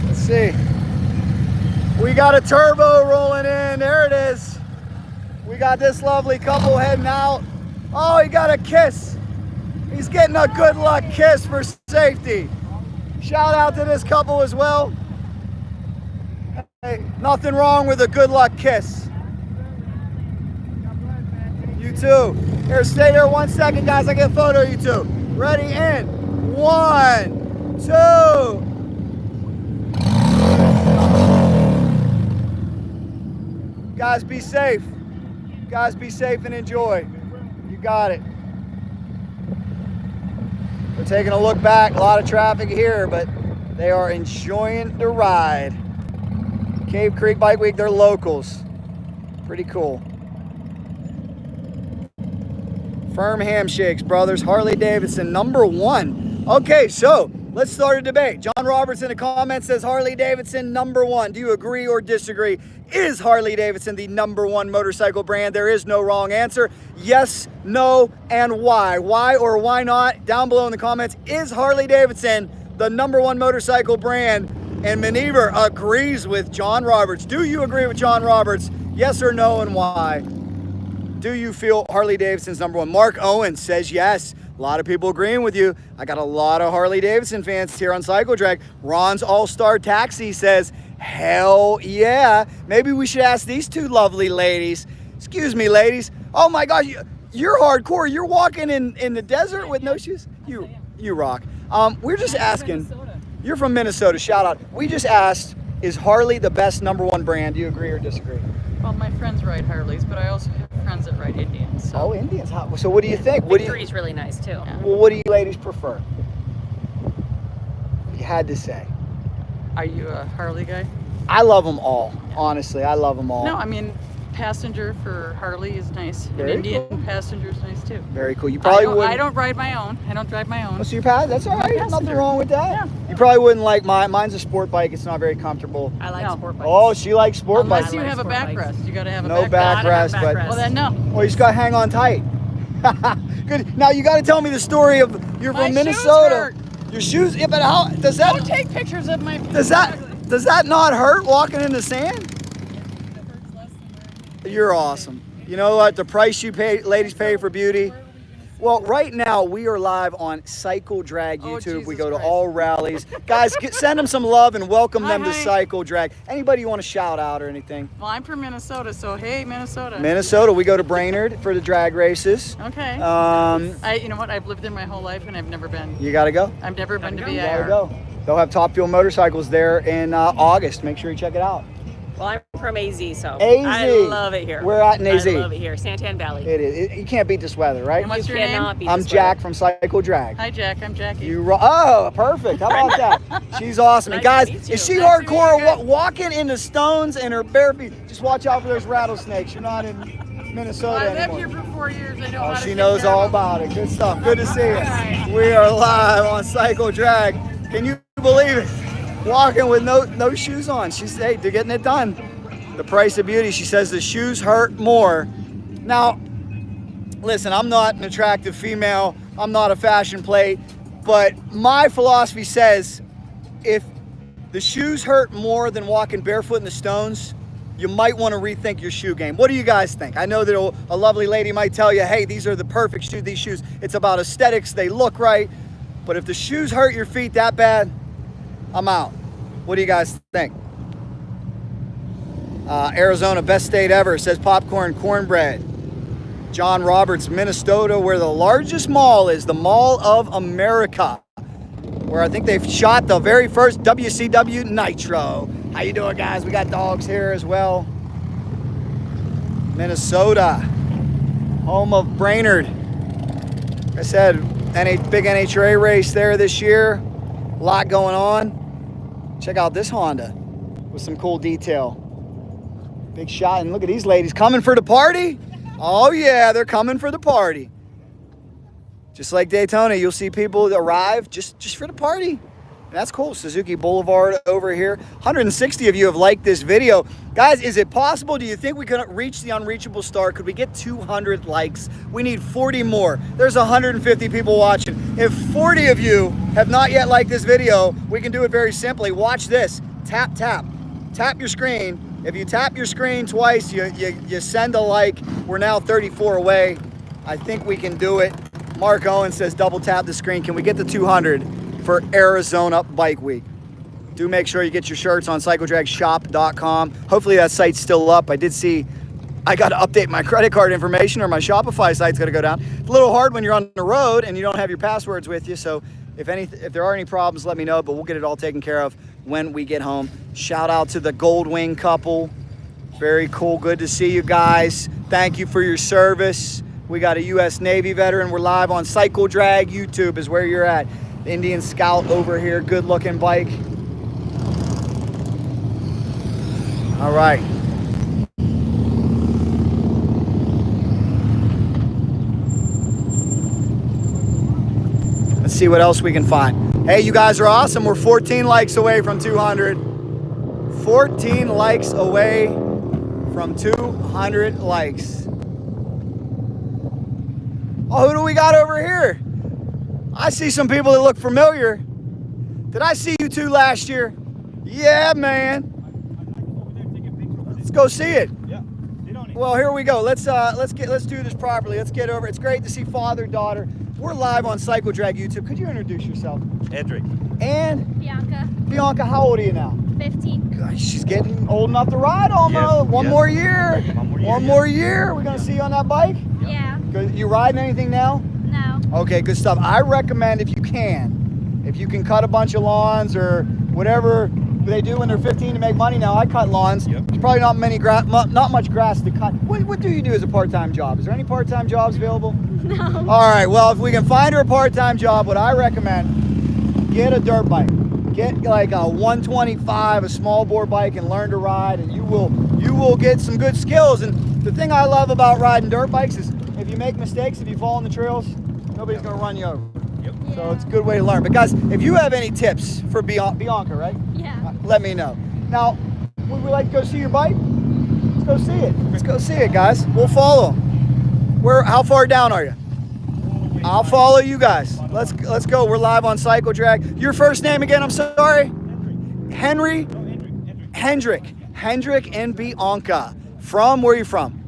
Let's see. We got a turbo rolling in. There it is. We got this lovely couple heading out. Oh, he got a kiss. He's getting a good luck kiss for safety. Shout out to this couple as well. Hey, nothing wrong with a good luck kiss. You too. Here, stay there 1 second, guys. I get a photo of you two. Ready, in. 1, 2. Guys, be safe. Guys, be safe and enjoy. You got it. We're taking a look back. A lot of traffic here, but they are enjoying the ride. Cave Creek Bike Week, they're locals. Pretty cool. Firm handshakes, brothers. Harley Davidson, #1. Okay, so let's start a debate. John Roberts in the comments says Harley Davidson, #1. Do you agree or disagree? Is Harley Davidson the #1 motorcycle brand? There is no wrong answer. Yes, no, and why? Why or why not? Down below in the comments, is Harley Davidson the #1 motorcycle brand? And Maneuver agrees with John Roberts. Do you agree with John Roberts? Yes or no, and why? Do you feel Harley Davidson's #1? Mark Owens says yes. A lot of people agreeing with you. I got a lot of Harley Davidson fans here on Cycle Drag. Ron's All-Star Taxi says, hell yeah. Maybe we should ask these two lovely ladies. Excuse me, ladies. Oh my gosh, you're hardcore. You're walking in the desert with no shoes? You rock. We're just asking. You're from Minnesota, shout out. We just asked, is Harley the best #1 brand? Do you agree or disagree? Well, my friends ride Harleys, but I also have friends that ride Indians. So. Oh, Indians. So what do you think? Victory's really nice too. Well, what do you ladies prefer? If you had to say. Are you a Harley guy? I love them all. Honestly, I love them all. No, I mean, passenger for Harley is nice. Very An Indian cool. passenger is nice too. Very cool. You probably wouldn't. I don't ride my own. I don't drive my own. Oh, so that's all right. Nothing Passenger. wrong with that. Yeah. You probably wouldn't like mine. Mine's a sport bike. It's not very comfortable. I like sport bikes. Oh, she likes sport Unless bikes. you have a sport bikes. backrest. You got to have a No backrest. backrest, but Well, then no. well, you just got to hang on tight. Good. Now you got to tell me the story of you're My from shoes Minnesota. hurt. Your shoes. Yeah, but how does that? Don't take pictures of my. Does that not hurt walking in the sand? You're awesome. You know what? The price you pay, ladies pay for beauty. Well, right now we are live on Cycle Drag YouTube. We go to all rallies. Guys, send them some love and welcome them to Cycle Drag. Anybody you want to shout out or anything? Well, I'm from Minnesota, so hey, Minnesota. Minnesota, we go to Brainerd for the drag races. Okay. You know what? I've lived there my whole life and I've never been. You got to go. I've never been to VIR. You got to go. They'll have Top Fuel motorcycles there in August. Make sure you check it out. Well, I'm from AZ, so AZ. I love it here. We're at in AZ. I love it here, Santan Valley. It is. You can't beat this weather, right? And what's your Cannot name? beat I'm this Jack weather. from Cycle Drag. Hi, Jack. I'm Jackie. Oh, perfect. How about that? She's awesome. And guys, Nice to meet you. is she Nice to meet you hardcore guys. walking in the stones in her bare feet? Just watch out for those rattlesnakes. You're not in Minnesota I lived anymore. here for 4 years. I know Oh, how to she take knows care of all them. about it. Good stuff. Good to see you. We are live on Cycle Drag. Can you believe it? Walking with no shoes on. She's hey, they're getting it done. The price of beauty. She says the shoes hurt more. Now, listen, I'm not an attractive female. I'm not a fashion plate. But my philosophy says if the shoes hurt more than walking barefoot in the stones, you might want to rethink your shoe game. What do you guys think? I know that a lovely lady might tell you, hey, these are the perfect shoes. These shoes, it's about aesthetics. They look right. But if the shoes hurt your feet that bad, I'm out. What do you guys think? Arizona, best state ever, says popcorn cornbread. John Roberts, Minnesota, where the largest mall is, the Mall of America, where I think they've shot the very first WCW Nitro. How you doing, guys? We got dogs here as well. Minnesota, home of Brainerd. Like I said, big NHRA race there this year. A lot going on. Check out this Honda with some cool detail. Big shot, and look at these ladies coming for the party. Oh yeah, they're coming for the party. Just like Daytona, you'll see people arrive just for the party. And that's cool. Suzuki Boulevard over here. 160 of you have liked this video. Guys, is it possible? Do you think we could reach the unreachable star? Could we get 200 likes? We need 40 more. There's 150 people watching. If 40 of you have not yet liked this video, we can do it very simply. Watch this. Tap, tap. Tap your screen. If you tap your screen twice, you send a like. We're now 34 away. I think we can do it. Mark Owen says double tap the screen. Can we get the 200 for Arizona Bike Week? Do make sure you get your shirts on cycledragshop.com. Hopefully that site's still up. I did see I got to update my credit card information or my Shopify site's got to go down. It's a little hard when you're on the road and you don't have your passwords with you. So if there are any problems, let me know, but we'll get it all taken care of when we get home. Shout out to the Goldwing couple. Very cool. Good to see you guys. Thank you for your service. We got a U.S. Navy veteran. We're live on Cycle Drag. YouTube is where you're at. The Indian Scout over here. Good looking bike. All right. see what else we can find. Hey, you guys are awesome. We're 14 likes away from 200. 14 likes away from 200 likes. Oh, who do we got over here? I see some people that look familiar. Did I see you two last year? Yeah, man. Let's go see it. Well, here we go. Let's do this properly. Let's get over. It's great to see father, daughter. We're live on Cycle Drag YouTube. Could you introduce yourself? Hendrik. And Bianca, Bianca, how old are you now? 15. Gosh, she's getting old enough to ride almost. Yes, One yes. more year. One yes. more year. We're gonna see you on that bike. Yeah. Good. You riding anything now? No. Okay, good stuff. I recommend if you can cut a bunch of lawns or whatever they do when they're 15 to make money now. I cut lawns. Yep. There's probably not much grass to cut. What do you do as a part-time job? Is there any part-time jobs available? No. All right, well, if we can find her a part-time job, what I recommend, get a dirt bike. Get like a 125, a small bore bike, and learn to ride, and you will get some good skills. And the thing I love about riding dirt bikes is if you make mistakes, if you fall on the trails, nobody's gonna run you over. Yep. So it's a good way to learn. But guys, if you have any tips for Bianca, right? Yeah. Let me know. Now, would we like to go see your bike? Let's go see it. Let's go see it, guys. We'll follow. How far down are you? I'll follow you guys. Let's go. We're live on Cycle Drag. Your first name again? I'm sorry. Henry. Hendrik. Hendrik and Bianca. From where are you from?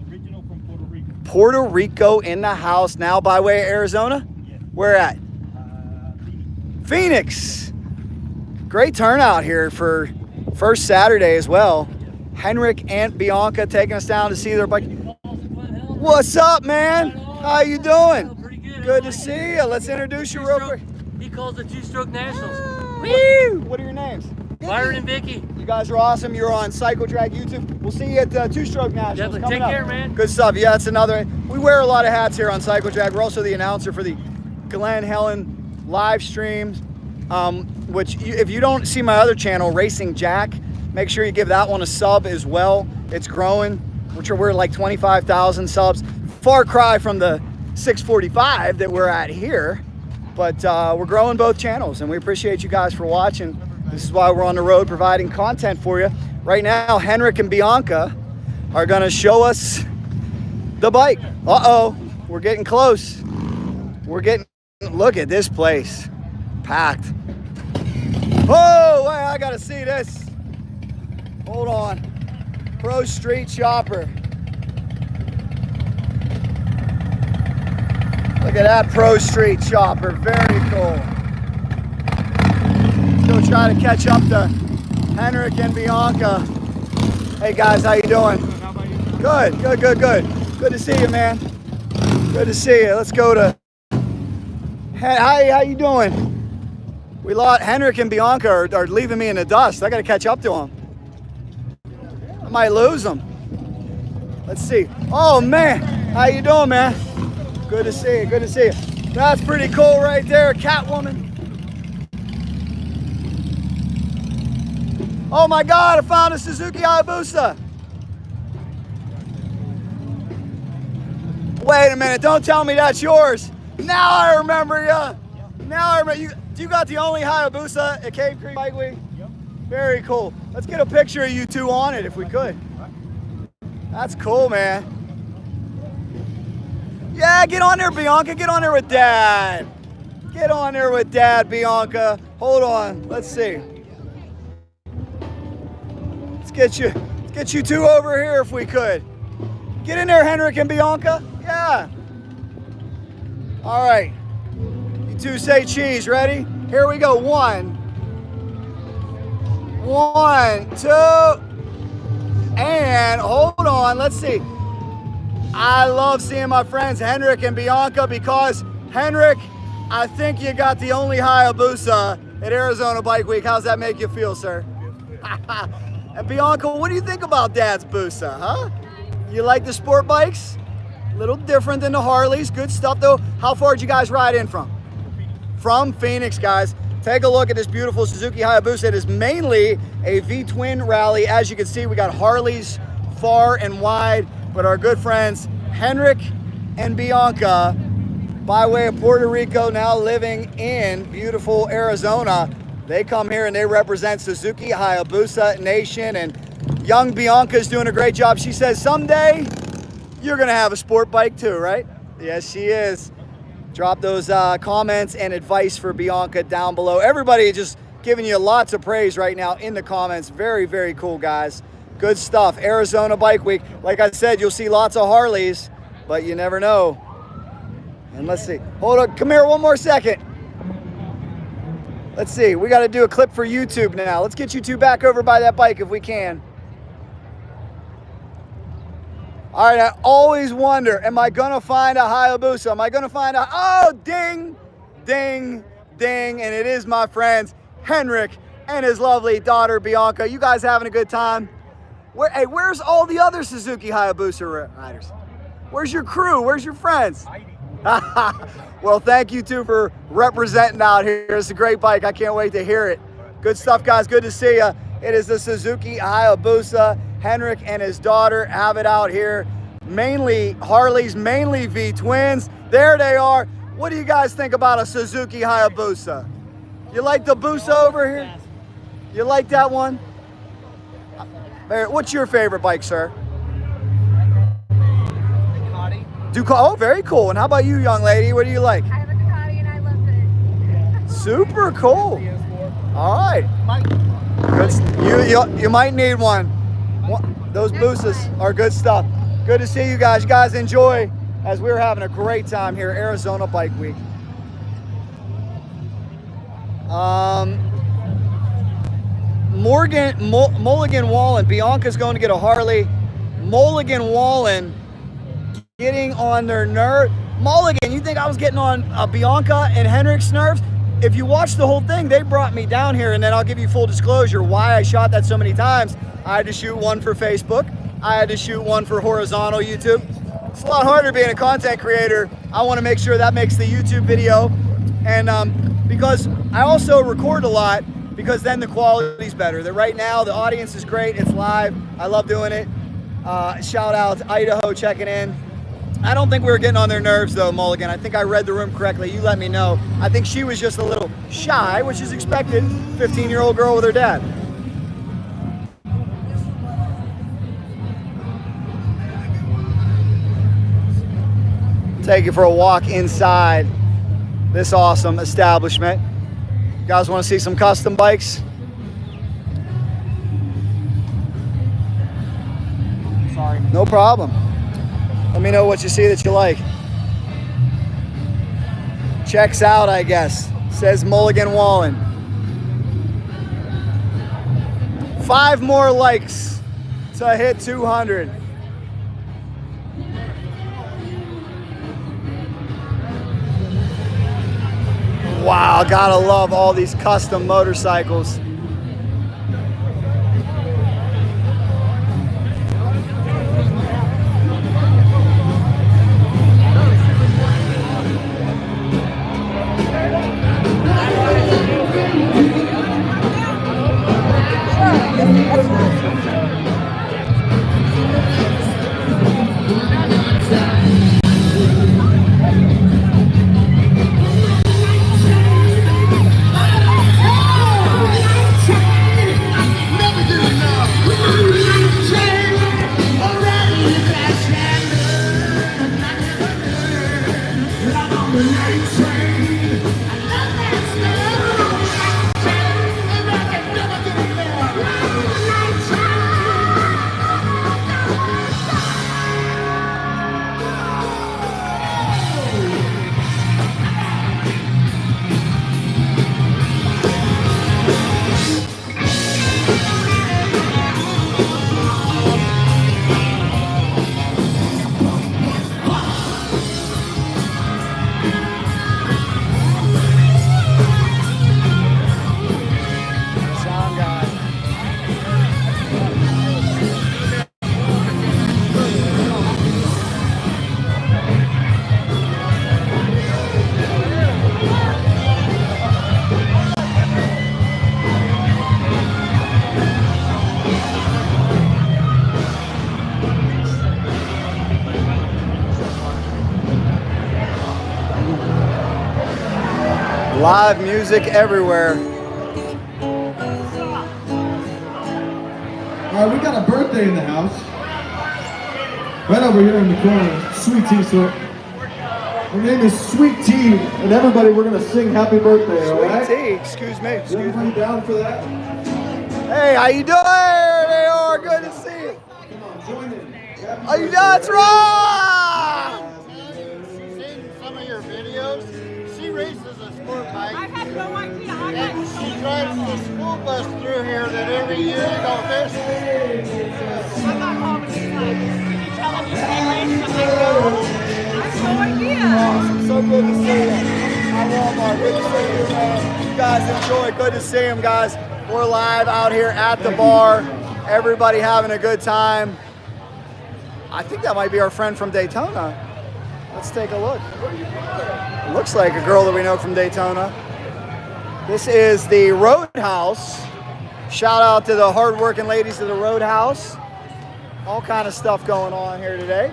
Original from Puerto Rico. Puerto Rico in the house now by way of Arizona? Yes. Where at? Phoenix. Great turnout here for first Saturday as well. Henrik and Bianca taking us down to see their bike. What's up, man? How you doing? Pretty good. Good to see you. Let's introduce you real quick. He calls it two-stroke nationals. Woo! What are your names? Byron and Vicky. You guys are awesome. You're on Cycle Drag YouTube. We'll see you at Two-Stroke Nationals. Definitely. Coming Take up. care, man. Good stuff. Yeah, that's another. We wear a lot of hats here on Cycle Drag. We're also the announcer for the Glen Helen live streams, if you don't see my other channel, Racing Jack, make sure you give that one a sub as well. It's growing. We're like 25,000 subs. Far cry from the 645 that we're at here, but we're growing both channels, and we appreciate you guys for watching. This is why we're on the road providing content for you. Right now, Henrik and Bianca are gonna show us the bike. Uh-oh, we're getting close. Look at this place, packed. Oh, wait, I gotta see this. Hold on. Pro Street Shopper. Look at that Pro Street Shopper, very cool. Let's go try to catch up to Henrik and Bianca. Hey guys, how you doing? Good. Good to see you, man. Good to see you. Let's go to, hey, how you doing? We lost, Henrik and Bianca are leaving me in the dust. I gotta catch up to them. I might lose them. Let's see. Oh man, how you doing, man? Good to see you, good to see you. That's pretty cool right there, Catwoman. Oh my God, I found a Suzuki Busa. Wait a minute, don't tell me that's yours. Now I remember ya. Now I remember you. You got the only Hayabusa at Cave Creek Bike Week? Yep. Very cool. Let's get a picture of you two on it if we could. That's cool, man. Yeah, get on there, Bianca. Get on there with Dad. Get on there with Dad, Bianca. Hold on. Let's see. Let's get you two over here if we could. Get in there, Henrik and Bianca. Yeah. All right. You two say cheese. Ready? Here we go. 1, 2, and hold on. Let's see. I love seeing my friends Henrik and Bianca because, Henrik, I think you got the only Hayabusa at Arizona Bike Week. How's that make you feel, sir? And Bianca, what do you think about Dad's Busa, huh? You like the sport bikes? A little different than the Harleys. Good stuff, though. How far did you guys ride in from? From Phoenix, guys. Take a look at this beautiful Suzuki Hayabusa. It is mainly a V-twin rally. As you can see, we got Harleys far and wide, but our good friends Henrik and Bianca by way of Puerto Rico, now living in beautiful Arizona. They come here and they represent Suzuki Hayabusa Nation, and young Bianca's doing a great job. She says someday you're gonna have a sport bike too, right? Yes, she is. Drop those comments and advice for Bianca down below. Everybody just giving you lots of praise right now in the comments. Very, very cool, guys. Good stuff. Arizona Bike Week. Like I said, you'll see lots of Harleys, but you never know. And let's see. Hold on. Come here one more second. Let's see. We got to do a clip for YouTube now. Let's get you two back over by that bike if we can. All right, I always wonder, am I gonna find a Hayabusa? Am I gonna find a, oh, ding, ding, ding, and it is my friends, Henrik and his lovely daughter, Bianca. You guys having a good time? Hey, where's all the other Suzuki Hayabusa riders? Where's your crew? Where's your friends? Well, thank you two for representing out here. It's a great bike. I can't wait to hear it. Good stuff, guys. Good to see you. It is the Suzuki Hayabusa. Henrik and his daughter have it out here. Mainly Harleys, mainly V-twins. There they are. What do you guys think about a Suzuki Hayabusa? You like the Busa over here? You like that one? What's your favorite bike, sir? Ducati. Oh, very cool. And how about you, young lady? What do you like? I have a Ducati and I love it. Super cool. All right. You might need one. Those Busas are good stuff. Good to see you guys. You guys enjoy, as we're having a great time here at Arizona Bike Week. Mulligan Wallen. Bianca's going to get a Harley. Mulligan Wallen getting on their nerve. Mulligan, you think I was getting on Bianca and Henrik's nerves? If you watch the whole thing, they brought me down here, and then I'll give you full disclosure why I shot that so many times. I had to shoot one for Facebook. I had to shoot one for horizontal YouTube. It's a lot harder being a content creator. I want to make sure that makes the YouTube video. And because I also record a lot, because then the quality's better. That right now, the audience is great. It's live. I love doing it. Shout out to Idaho checking in. I don't think we were getting on their nerves though, Mulligan. I think I read the room correctly. You let me know. I think she was just a little shy, which is expected. 15-year-old girl with her dad. Take you for a walk inside this awesome establishment. You guys want to see some custom bikes? Sorry. No problem. Let me know what you see that you like. Checks out, I guess. Says Mulligan Wallen. 5 more likes to hit 200. Wow, gotta love all these custom motorcycles. Live music everywhere. All right, we got a birthday in the house. Right over here in the corner. Sweet Tea, sir. Her name is Sweet Tea, and everybody, we're gonna sing happy birthday, all right? Sweet Tea, excuse me. Is everybody down for that? Hey, how you doing? There they are, good to see you. Come on, join in. Are you that's right? Seen some of your videos. She races a sport bike. I had no idea. And she drives the school bus through here that every year you don't miss. I'm not home. She's like, can you tell them you can't race? I'm like, no. I have no idea. Awesome, so good to see you. At Walmart, good to see you, man. You guys enjoy, good to see them, guys. We're live out here at the bar. Everybody having a good time. I think that might be our friend from Daytona. Let's take a look. Looks like a girl that we know from Daytona. This is the Roadhouse. Shout out to the hardworking ladies of the Roadhouse. All kind of stuff going on here today.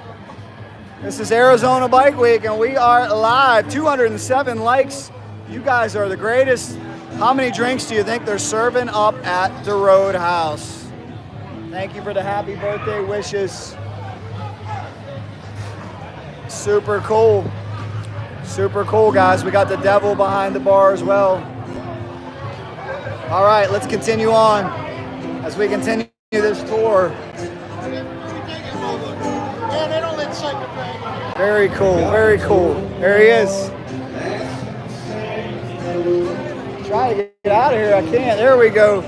This is Arizona Bike Week and we are live. 207 likes. You guys are the greatest. How many drinks do you think they're serving up at the Roadhouse? Thank you for the happy birthday wishes. Super cool. Super cool, guys. We got the devil behind the bar as well. All right, let's continue on as we continue this tour. Very cool, very cool. There he is. Trying to get out of here, I can't. There we go.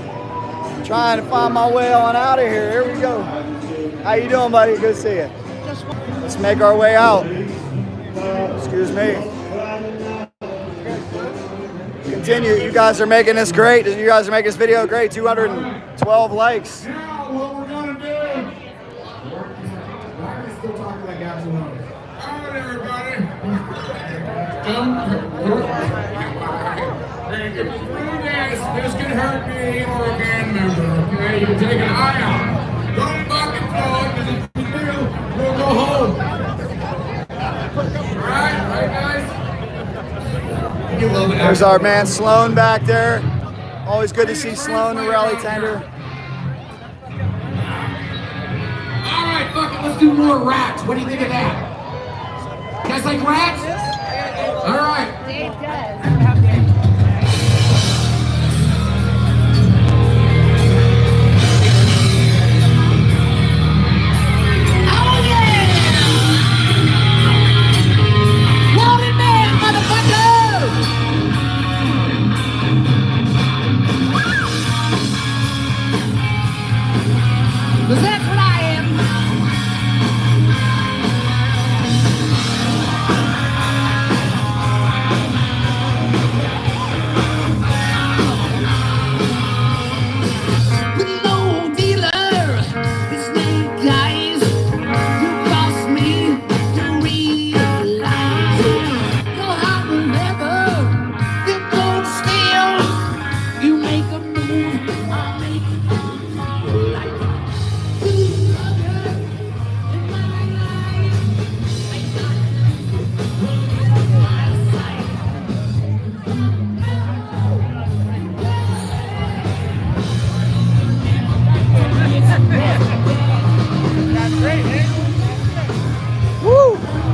Trying to find my way on out of here. Here we go. How you doing, buddy? Good to see you. Let's make our way out. Excuse me. Continue. You guys are making this great. You guys are making this video great. 212 likes. Now, what we're gonna do. Why are we still talking like absolute? All right, everybody. If you through this can hurt me or a band member, okay? You can take an eye out. Don't fucking throw it, because if you do, we'll go home. Alright, guys? There's our man Sloan back there. Always good to see Sloan, the rally tender. Alright, fuck it, let's do more rats. What do you think of that? You guys like rats? Alright. Dave does. That's what I am.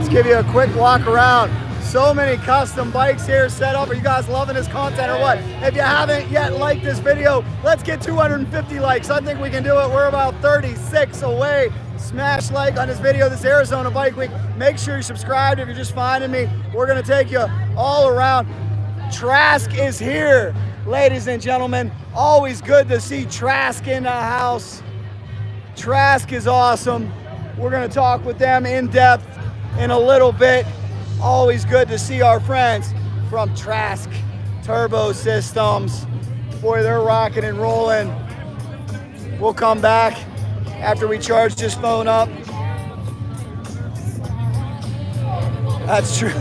Give you a quick walk around. So many custom bikes here set up. Are you guys loving this content or what? If you haven't yet liked this video, let's get 250 likes. I think we can do it. We're about 36 away. Smash like on this video, this Arizona Bike Week. Make sure you're subscribed if you're just finding me. We're gonna take you all around. Trask is here, ladies and gentlemen. Always good to see Trask in the house. Trask is awesome. We're gonna talk with them in depth in a little bit. Always good to see our friends from Trask Turbo Systems. Boy, they're rocking and rolling. We'll come back after we charge this phone up. That's true.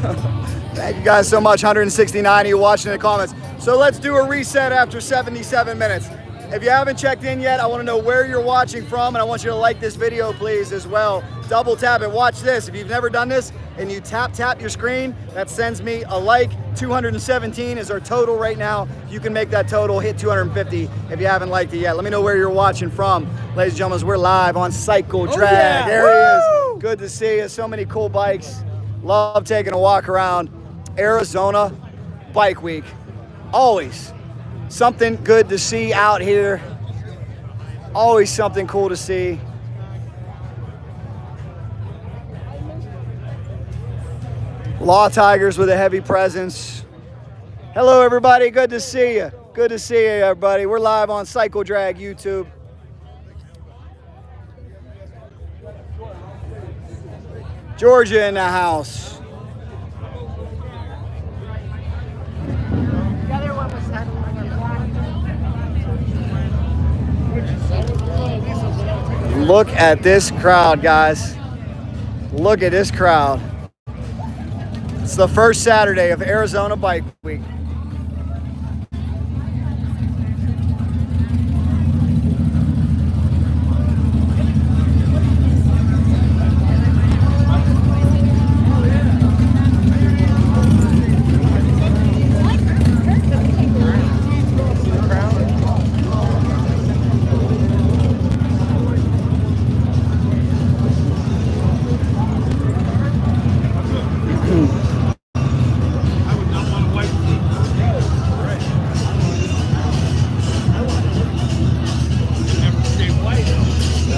Thank you guys so much. 169 of you watching in the comments. So let's do a reset after 77 minutes. If you haven't checked in yet, I want to know where you're watching from, and I want you to like this video, please, as well. Double tap it. Watch this. If you've never done this and you tap your screen, that sends me a like. 217 is our total right now. You can make that total, hit 250 if you haven't liked it yet. Let me know where you're watching from. Ladies and gentlemen, we're live on Cycle Drag. yeah. There he is. Good to see you. So many cool bikes. Love taking a walk around Arizona Bike Week. Always something good to see out here. Always something cool to see. Law Tigers with a heavy presence. Hello, everybody. Good to see you. Good to see you, everybody. We're live on Cycle Drag YouTube. Georgia in the house. Look at this crowd, guys. Look at this crowd. It's the first Saturday of Arizona Bike Week.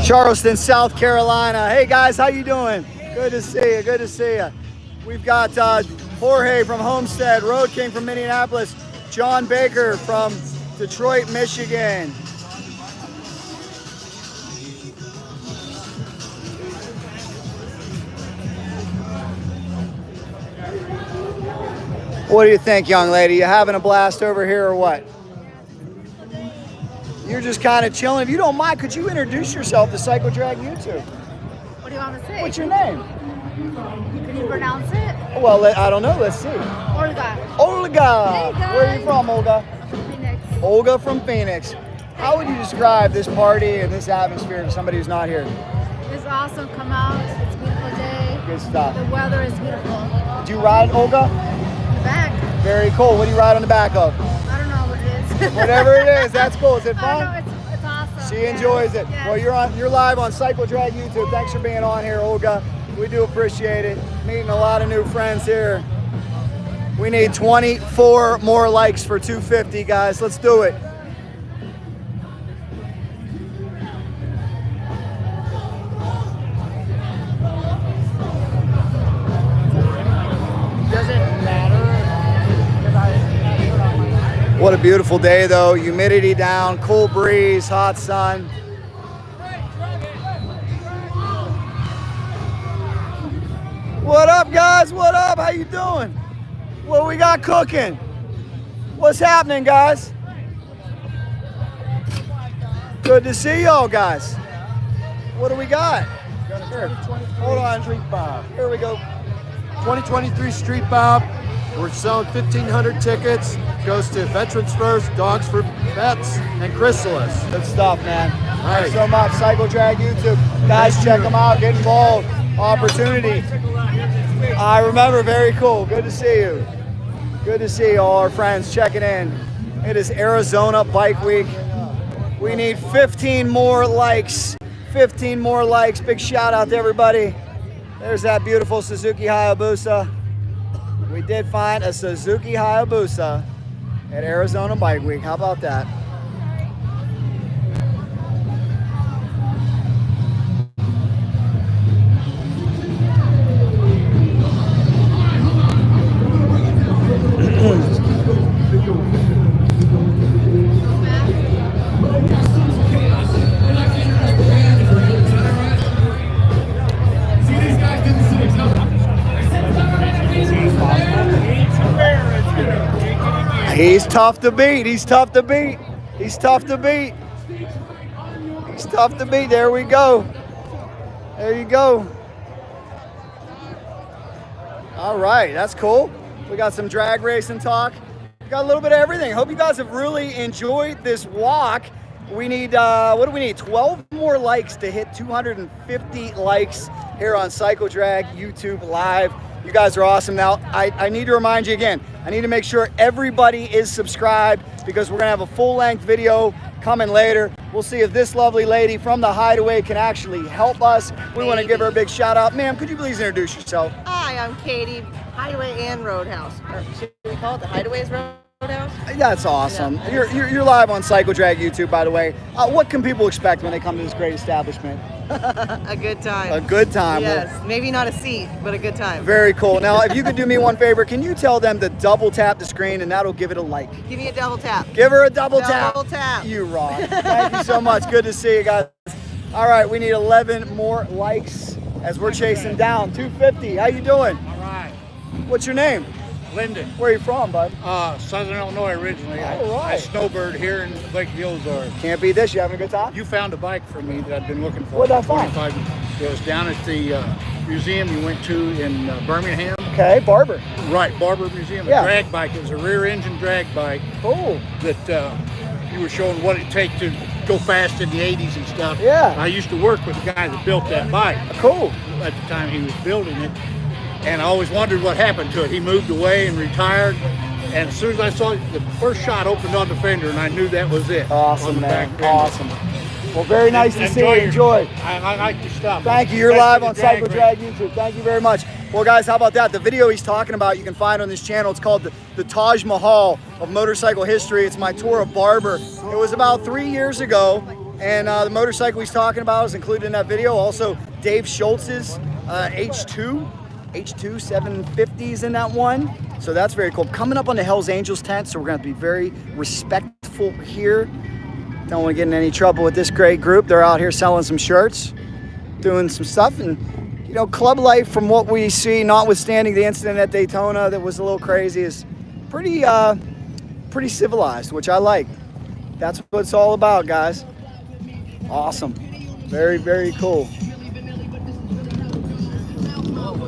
Charleston, South Carolina. Hey guys, how you doing? Good to see you, good to see you. We've got Jorge from Homestead, Road King from Minneapolis, John Baker from Detroit, Michigan. What do you think, young lady? You having a blast over here or what? You're just kind of chilling. If you don't mind, could you introduce yourself to Cycle Drag YouTube? What do you want to say? What's your name? Can you pronounce it? Well, I don't know. Let's see. Olga. Olga. Hey, guys. Where are you from, Olga? Phoenix. Olga from Phoenix. How would you describe this party and this atmosphere to somebody who's not here? It's awesome. Come out. It's a beautiful day. Good stuff. The weather is beautiful. Do you ride, Olga? Back. Very cool. What do you ride on the back of? I don't know what it is. Whatever it is, that's cool. Is it I fun? know, it's awesome. She enjoys it. Yes. Well, you're live on Cycle Drag YouTube. Thanks for being on here, Olga. We do appreciate it. Meeting a lot of new friends here. We need 24 more likes for 250, guys. Let's do it. What a beautiful day, though. Humidity down, cool breeze, hot sun. What up, guys? What up? How you doing? What we got cooking? What's happening, guys? Good to see y'all, guys. What do we got? Here. Hold on. Street Bob. Here we go. 2023 Street Bob. We're selling 1,500 tickets. Goes to Veterans First, Dogs for Vets, and Chrysalis. Good stuff, man. Right. Thanks so much. Cycle Drag YouTube. Guys, check them out. Get involved. Opportunity. I remember. Very cool. Good to see you. Good to see all our friends checking in. It is Arizona Bike Week. We need 15 more likes. 15 more likes. Big shout out to everybody. There's that beautiful Suzuki Hayabusa. We did find a Suzuki Hayabusa at Arizona Bike Week. How about that? He's tough to beat. He's tough to beat. He's tough to beat. He's tough to beat. There we go. There you go. All right, that's cool. We got some drag racing talk. We got a little bit of everything. Hope you guys have really enjoyed this walk. We need, what do we need? 12 more likes to hit 250 likes here on Cycle Drag YouTube Live. You guys are awesome. Now, I need to remind you again, I need to make sure everybody is subscribed because we're going to have a full-length video coming later. We'll see if this lovely lady from the Hideaway can actually help us. We want to give her a big shout out. Ma'am, could you please introduce yourself? Hi, I'm Katie, Hideaway and Roadhouse. Or should we call it the Hideaway's Roadhouse? That's awesome. Yeah. You're live on Cycle Drag YouTube, by the way. What can people expect when they come to this great establishment? A good time. A good time. Yes, Well, maybe not a seat, but a good time. very cool. Now, if you could do me one favor, can you tell them to double tap the screen and that'll give it a like? Give me a double tap. Give her a double tap. Double tap. You rock. Thank you so much. Good to see you guys. All right, we need 11 more likes as we're chasing down 250. How you doing? All right. What's your name? Lyndon. Where are you from, bud? Southern Illinois originally. All right. I snowbird here in Lake Ozark. Can't beat this. You having a good time? You found a bike for me that I've been looking for. What'd I find? 25 It was down at the museum you went to in Birmingham. Okay, Barber. Right, Barber Museum. Yeah. A drag bike. It was a rear engine drag bike. Cool. That you were showing what it takes to go fast in the 80s and stuff. Yeah. I used to work with the guy that built that bike. Cool. At the time he was building it. And I always wondered what happened to it. He moved away and retired. And as soon as I saw it, the first shot opened on the fender, and I knew that was it. Awesome, man. Awesome. Well, very nice to see you. Enjoy. I like your stuff. Thank you. You're live on Cycle Drag YouTube. Thank you very much. Well, guys, how about that? The video he's talking about you can find on this channel. It's called the Taj Mahal of motorcycle history. It's my tour of Barber. It was about 3 years ago, and the motorcycle he's talking about is included in that video. Also, Dave Schultz's H2 750s in that one. So that's very cool. Coming up on the Hells Angels tent, so we're going to be very respectful here. Don't want to get in any trouble with this great group. They're out here selling some shirts, doing some stuff, and you know, club life from what we see, notwithstanding the incident at Daytona that was a little crazy, is pretty civilized, which I like. That's what it's all about, guys. Awesome. Very, very cool.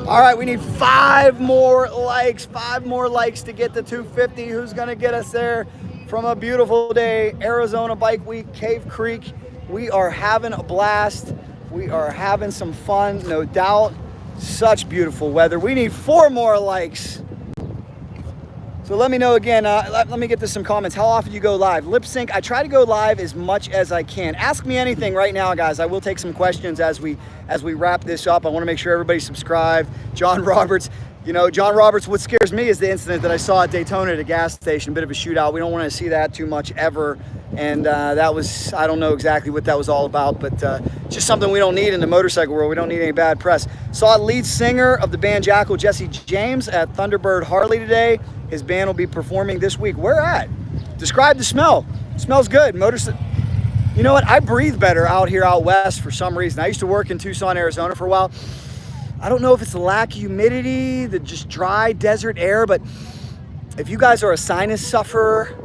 All right, we need 5 more likes. 5 more likes to get to 250. Who's gonna get us there? From a beautiful day, Arizona Bike Week, Cave Creek. We are having a blast. We are having some fun, no doubt. Such beautiful weather. We need 4 more likes. So let me know again, let me get to some comments. How often do you go live? Lip sync, I try to go live as much as I can. Ask me anything right now, guys. I will take some questions as we wrap this up. I want to make sure everybody's subscribed. John Roberts, you know, John Roberts, what scares me is the incident that I saw at Daytona at a gas station, a bit of a shootout. We don't want to see that too much ever. And that was, I don't know exactly what that was all about, but just something we don't need in the motorcycle world. We don't need any bad press. Saw lead singer of the band Jackal, Jesse James, at Thunderbird Harley today. His band will be performing this week. Where at? Describe the smell. It smells good. You know what? I breathe better out here out west for some reason. I used to work in Tucson, Arizona for a while. I don't know if it's the lack of humidity, the just dry desert air, but if you guys are a sinus sufferer,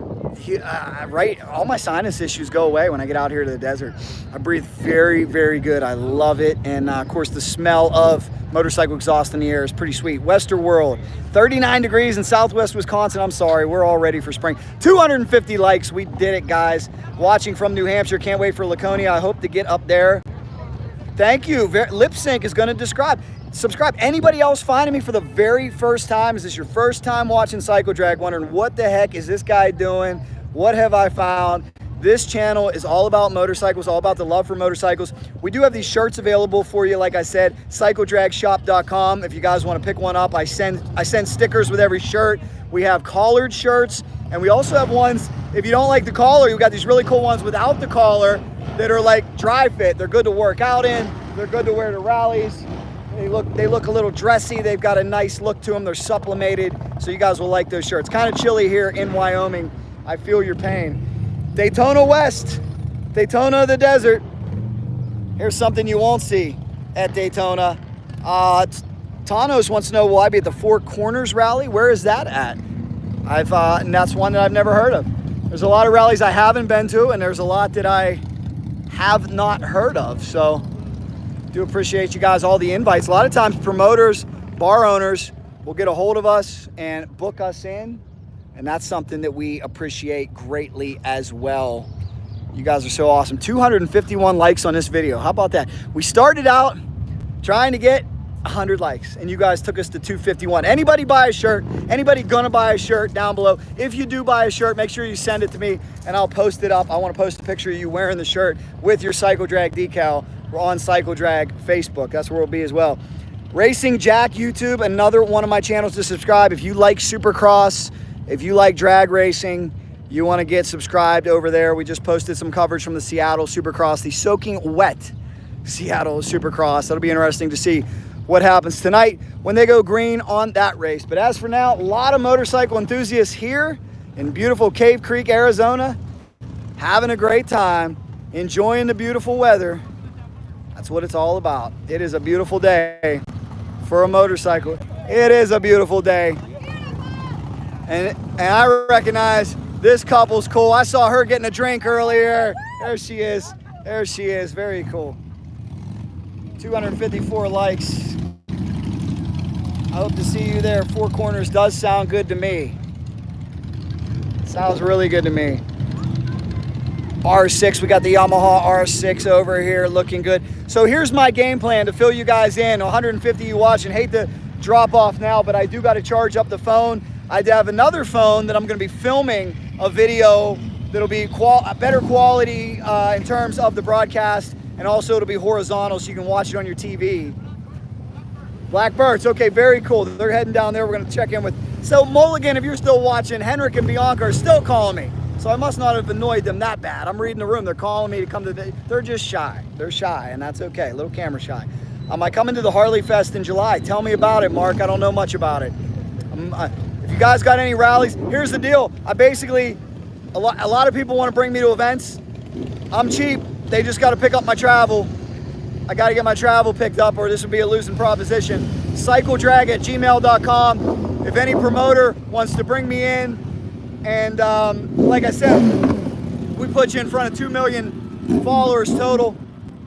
right, all my sinus issues go away when I get out here to the desert. I breathe very, very good. I love it. And of course, the smell of motorcycle exhaust in the air is pretty sweet. Western World, 39 degrees in Southwest Wisconsin. I'm sorry, we're all ready for spring. 250 likes. We did it, guys. Watching from New Hampshire. Can't wait for Laconia. I hope to get up there. Thank you. Lip sync is going to subscribe. Anybody else finding me for the very first time? Is this your first time watching Cycle Drag, wondering what the heck is this guy doing? What have I found? This channel is all about motorcycles, all about the love for motorcycles. We do have these shirts available for you, like I said, cycledragshop.com. If you guys want to pick one up, I send stickers with every shirt. We have collared shirts, and we also have ones, if you don't like the collar, we've got these really cool ones without the collar that are like dry fit. They're good to work out in. They're good to wear to rallies. They look a little dressy. They've got a nice look to them. They're sublimated, so you guys will like those shirts. Kind of chilly here in Wyoming. I feel your pain. Daytona West, Daytona the desert. Here's something you won't see at Daytona. Tanos wants to know, will I be at the Four Corners rally? Where is that at? And that's one that I've never heard of. There's a lot of rallies I haven't been to, and there's a lot that I have not heard of. So do appreciate you guys, all the invites. A lot of times promoters, bar owners will get a hold of us and book us in. And that's something that we appreciate greatly as well. You guys are so awesome. 251 likes on this video. How about that? We started out trying to get 100 likes, and you guys took us to 251. Anybody buy a shirt? Anybody gonna buy a shirt down below? If you do buy a shirt, make sure you send it to me, and I'll post it up. I want to post a picture of you wearing the shirt with your Cycle Drag decal. We're on Cycle Drag Facebook. That's where we'll be as well. Racing Jack YouTube, another one of my channels to subscribe. If you like Supercross, if you like drag racing, you want to get subscribed over there. We just posted some coverage from the Seattle Supercross, the soaking wet Seattle Supercross. That'll be interesting to see what happens tonight when they go green on that race. But as for now, a lot of motorcycle enthusiasts here in beautiful Cave Creek, Arizona, having a great time, enjoying the beautiful weather. That's what it's all about. It is a beautiful day for a motorcycle. It is a beautiful day. And I recognize this couple's cool. I saw her getting a drink earlier. There she is. There she is. Very cool. 254 likes. I hope to see you there. Four Corners does sound good to me. Sounds really good to me. R6, we got the Yamaha R6 over here looking good. So here's my game plan to fill you guys in. 150 you watching. Hate to drop off now, but I do got to charge up the phone. I have another phone that I'm going to be filming a video that'll be better quality in terms of the broadcast, and also it'll be horizontal so you can watch it on your TV. Blackbirds, okay, very cool. They're heading down there. We're going to check in with. So Mulligan, if you're still watching, Henrik and Bianca are still calling me. So I must not have annoyed them that bad. I'm reading the room. They're calling me to come to the. They're just shy. They're shy, and that's okay. A little camera shy. I coming to the Harley Fest in July. Tell me about it, Mark. I don't know much about it. If you guys got any rallies, here's the deal. I basically, a lot of people want to bring me to events. I'm cheap. They just got to pick up my travel. I got to get my travel picked up, or this would be a losing proposition. CycleDrag@gmail.com. If any promoter wants to bring me in, and like I said, we put you in front of 2 million followers total.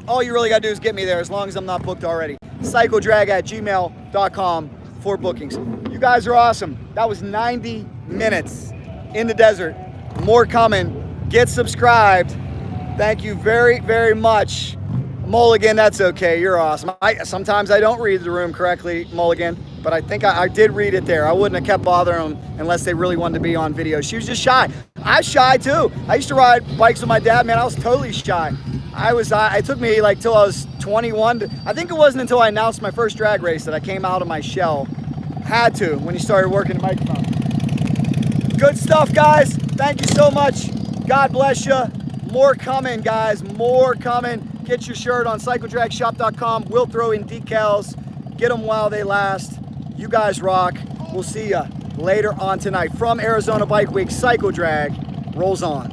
All you really got to do is get me there, as long as I'm not booked already. CycleDrag@gmail.com for bookings. You guys are awesome. That was 90 minutes in the desert. More coming. Get subscribed. Thank you very, very much. Mulligan, that's okay. You're awesome. Sometimes I don't read the room correctly, Mulligan, but I think I did read it there. I wouldn't have kept bothering them unless they really wanted to be on video. She was just shy. I was shy too. I used to ride bikes with my dad, man. I was totally shy. It took me like till I was 21. I think it wasn't until I announced my first drag race that I came out of my shell. Had to when you started working the microphone. Good stuff, guys. Thank you so much. God bless you. More coming, guys. More coming. Get your shirt on CycleDragShop.com. We'll throw in decals. Get them while they last. You guys rock. We'll see you later on tonight. From Arizona Bike Week, Cycle Drag rolls on.